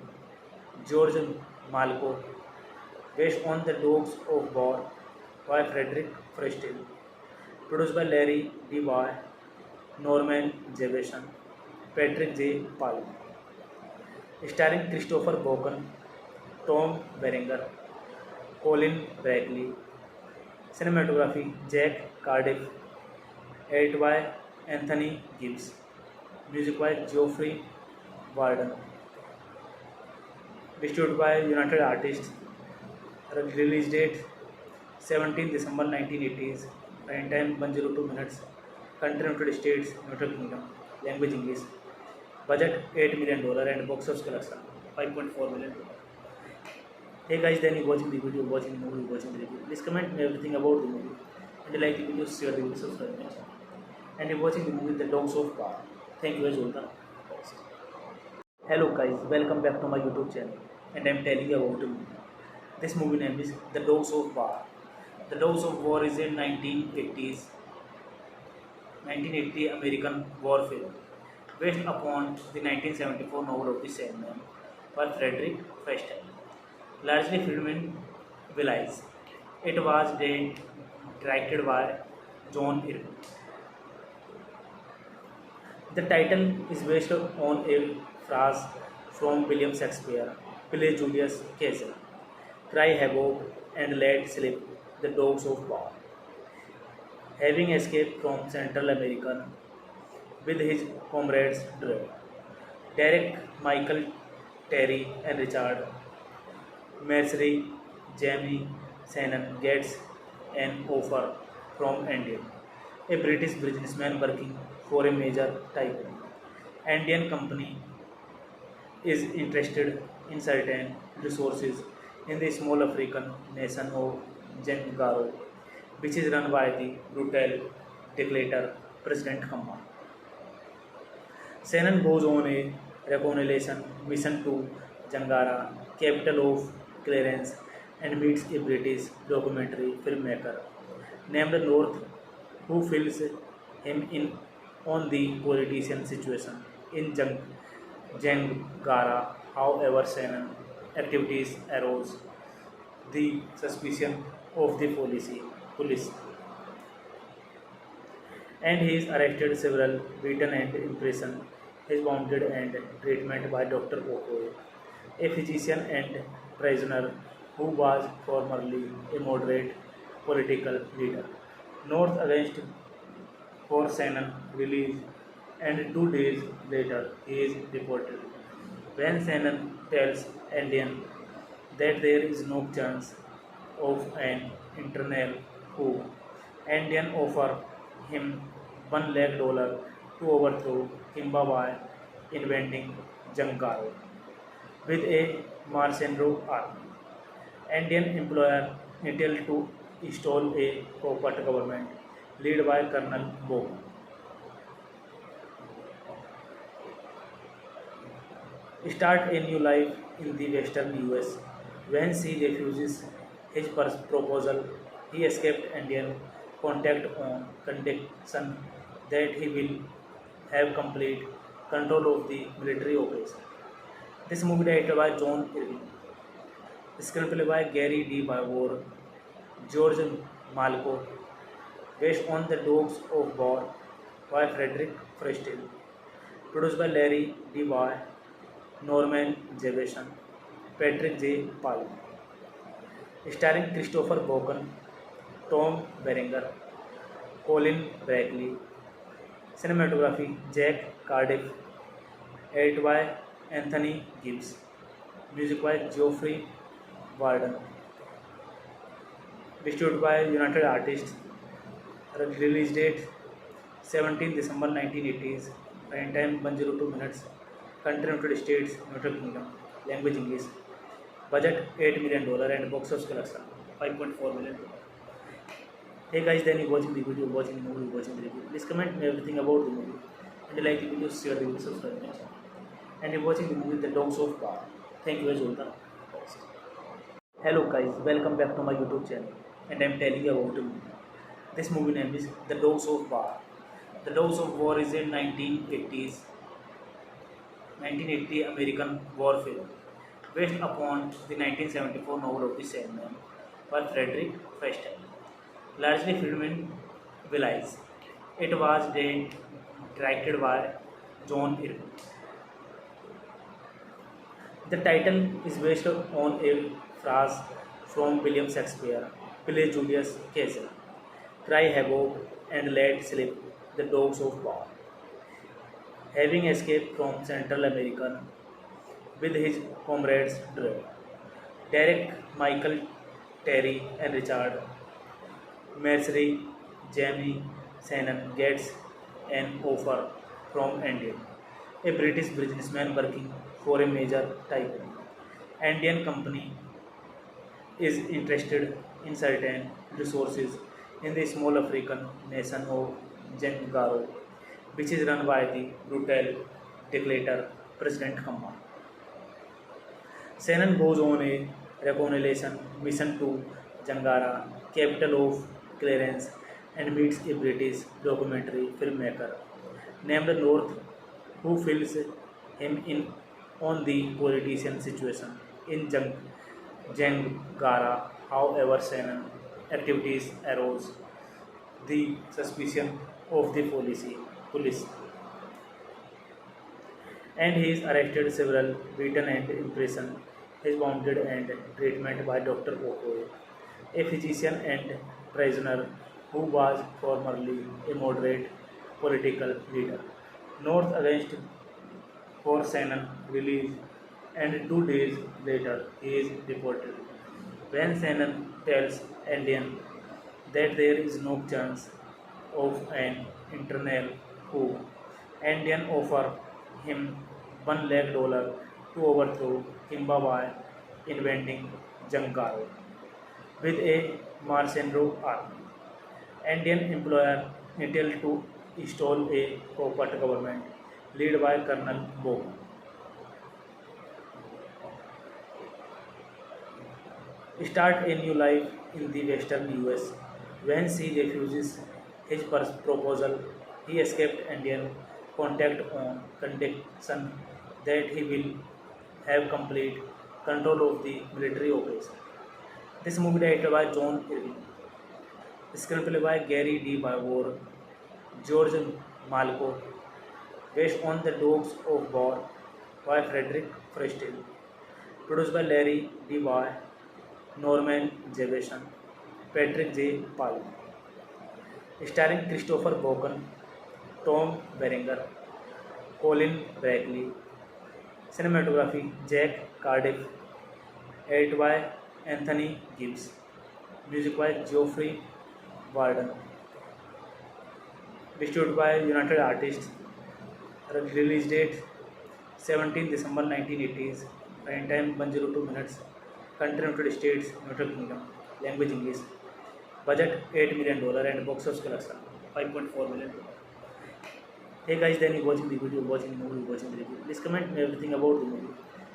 George Malco, based on The Dogs of War by Frederick Frestill, produced by Larry D. Boy, Norman Jefferson, Patrick J. Palm, starring Christopher Walken, Tom Berenger, Colin Brackley, cinematography Jack Cardiff, edited by Anthony Gibbs, music by Geoffrey Warden, distributed by United Artists, release date 17 December 1980s, prime time 102 minutes, country United States, United Kingdom, language English, budget $8 million and box office collection $5.4 million. Hey guys, then you watching the video, watching the movie, watching the review. Please comment me everything about the movie, and you like the video, share the video, subscribe my channel. And you're watching the movie The Dogs of War. Thank you, Azulta. Hello guys, welcome back to my YouTube channel, and I'm telling you about a movie. This movie name is The Dogs of War. The Dogs of War is a 1980 American war film based upon the 1974 novel of the same name by Frederick Frestill, largely filmed in Belize. It was directed by John Irving. The title is based on a phrase from William Shakespeare, play Julius Caesar, cry havoc and let slip the dogs of war. Having escaped from Central America with his comrades Derek, Michael, Terry, and Richard, Mercery, Jamie, Shannon gets an offer from Andean, a British businessman working for a major tycoon. Andean company is interested in certain resources in the small African nation of Jengaro, which is run by the brutal dictator President Khamma. Senan goes on a reconnaissance mission to Jangara, capital of Clarence, and meets a British documentary filmmaker named North, who fills him in on the politician situation in Jangara. However, Senan activities arose the suspicion of the police, and he is arrested, several beaten and imprisoned. He is wounded and treatment by Dr. Okoye, a physician and prisoner who was formerly a moderate political leader. North against for Shannon release, and 2 days later he is deported. When Shannon tells Indian that there is no chance of an internal coup, Indian offer him $1 lakh to overthrow Zimbabwe, inventing Jangaro with a mercenary army. Indian employer Intel to install a corporate government led by Colonel Bob. Start a new life in the western US. When she refuses his proposal, he escaped Indian contact on condition that he will have complete control of the military operation. This movie directed by John Irving, screenplay by Gary D. Barbour, George Malko, based on The Dogs of War by Frederick Frestel, produced by Larry D. Boy, Norman Jefferson, Patrick J. Palm, starring Christopher Walken, Tom Berenger, Colin Brackley, cinematography Jack Cardiff, edited by Anthony Gibbs, music by Geoffrey Warden, distributed by United Artists, release date 17 December 1980s, running time 102 minutes, country United States, United Kingdom, language English, budget $8 million and box office collection $5.4 million. Hey guys, then you watching the video, watching the movie, watching the review. Please comment me everything about the movie. And you like the video, share the video, subscribe my channel. And you're watching the movie The Dogs of War. Thank you guys all the best. Hello guys, welcome back to my YouTube channel. And I'm telling you about the movie. This movie name is The Dogs of War. The Dogs of War is a 1980 American war film based upon the 1974 novel of the same name by Frederick Frestel, largely filmed in Belize. It was directed by John Irving. The title is based on a phrase from William Shakespeare, play Julius Caesar, cry havoc and let slip the dogs of war. Having escaped from Central America with his comrades Derek, Michael, Terry, and Richard, Mercery, Jamie Shannon gets an offer from Indian, a British businessman working for a major tycoon. Indian company is interested in certain resources in the small African nation of Zengaro, which is run by the brutal dictator President Khamma. Shannon goes on a reconnaissance mission to Jangara, capital of Clarence, and meets a British documentary filmmaker named North, who fills him in on the politician situation in Jangara. However, Shannon activities arose the suspicion of the police, and he is arrested, several beaten and imprisoned. He is wounded and treatment by Dr. Okoye, a physician and prisoner who was formerly a moderate political leader. North against for Shannon release, and 2 days later he is deported. When Shannon tells Indian that there is no chance of an internal coup, Indian offer him $1 lakh to overthrow Zimbabwe, inventing Jangaro with a Marchenro Army. Indian employer Intel to install a corporate government led by Colonel Bo. Start a new life in the western US. When she refuses his proposal, he escaped Indian contact on condition that he will have complete control of the military operation. This movie directed by John Irving, screenplay by Gary D. Barbour, George Malco, based on The Dogs of War by Frederick Frestel, produced by Larry D. Boy, Norman Jefferson, Patrick J. Palm, starring Christopher Walken, Tom Berenger, Colin Brackley, cinematography Jack Cardiff, edited by Anthony Gibbs, music by Geoffrey Warden, distributed by United Artists, release date 17 December 1980s, running time 102 minutes, country United States, United Kingdom, language English, budget $8 million and box office collection $5.4 million. Hey guys, then you watching the video, watching the movie, watching the review. Please comment everything about the movie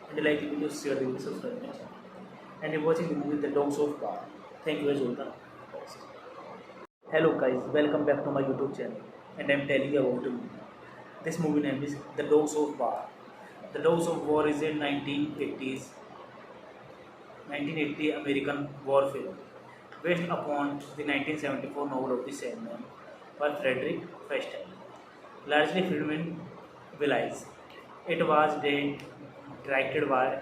and like the video, share the video, subscribe my channel. And you're watching the movie The Dogs of War. Thank you as all the host. Hello guys, welcome back to my YouTube channel and I'm telling you about the movie. This movie name is The Dogs of War. The Dogs of War is a 1980 American war film based upon the 1974 novel of the same name by Frederick Frestel, largely filmed in Belize. It was directed by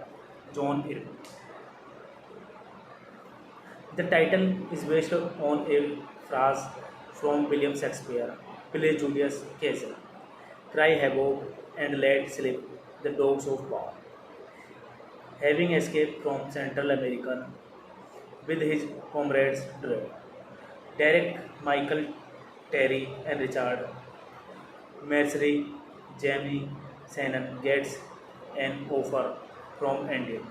John Irving. The title is based on a phrase from William Shakespeare, play Julius Caesar, cry havoc and let slip the dogs of war. Having escaped from Central America with his comrades Derek, Michael, Terry and Richard, Mercery, Jamie Shannon gets an offer from Indian,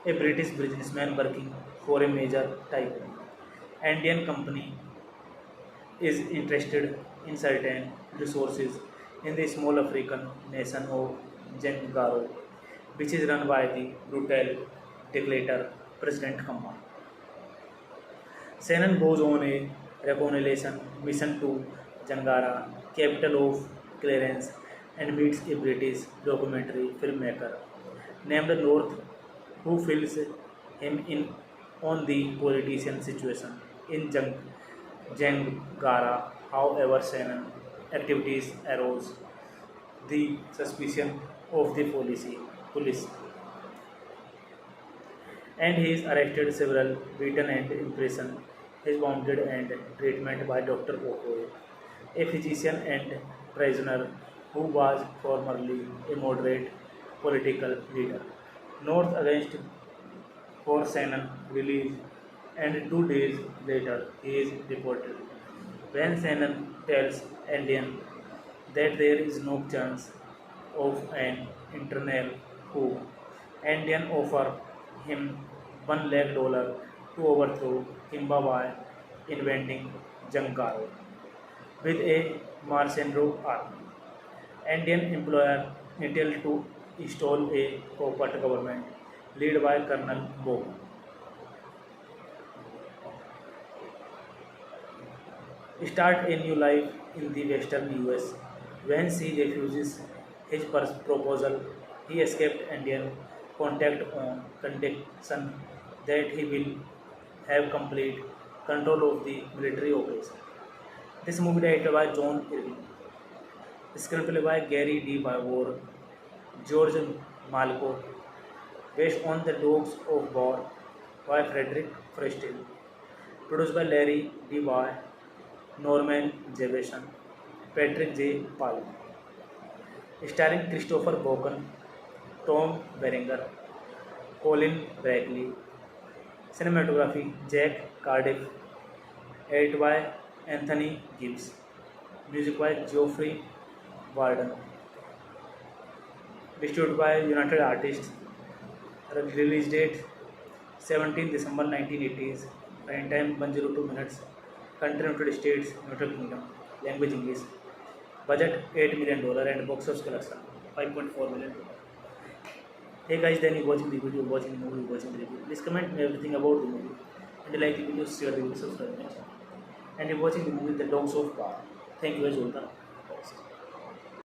a British businessman working for a major tycoon. Indian company is interested in certain resources in the small African nation of Zangaro, which is run by the brutal dictator President Khama. Shannon goes on a reconnaissance mission to Zangara, capital of Clarence, and meets a British documentary filmmaker named North, who fills him in on the politician situation in Zangara. However, Shannon activities arouse the suspicion of the police, and he is arrested, several beaten and imprisoned. He is wounded and treatment by Dr. Okoye, a physician and prisoner who was formerly a moderate political leader. North against for Shannon release, and 2 days later he is deported. When Shannon tells Indian that there is no chance of an internal coup, Indian offer him $1 lakh to overthrow Kimba by invading Jankaro with a Marchenro army. Indian employer Intel to install a corporate government led by Colonel Bo. Start a new life in the western US. When she refuses his proposal, he escaped Indian contact on condition that he will have complete control of the military operation. This movie directed by John Irving, screenplay by Gary D. Barbour, George Malco, based on The Dogs of War by Frederick Frestel, produced by Larry D. Boy, Norman Jefferson, Patrick J. Palm, starring Christopher Walken, Tom Berenger, Colin Brackley, cinematography Jack Cardiff, edited by Anthony Gibbs, music by Geoffrey Warden, distributed by United Artists, release date 17 December 1980s, Running time 102 minutes. Country United States, United Kingdom. Language English. Budget $8 million and box office collection $5.4 million. Hey guys, then you watching the video, watching the movie, watching the review. Please comment me everything about the movie. And you like the video, share the video, subscribe my channel. And you're watching the movie The Dogs of War. Thank you guys all.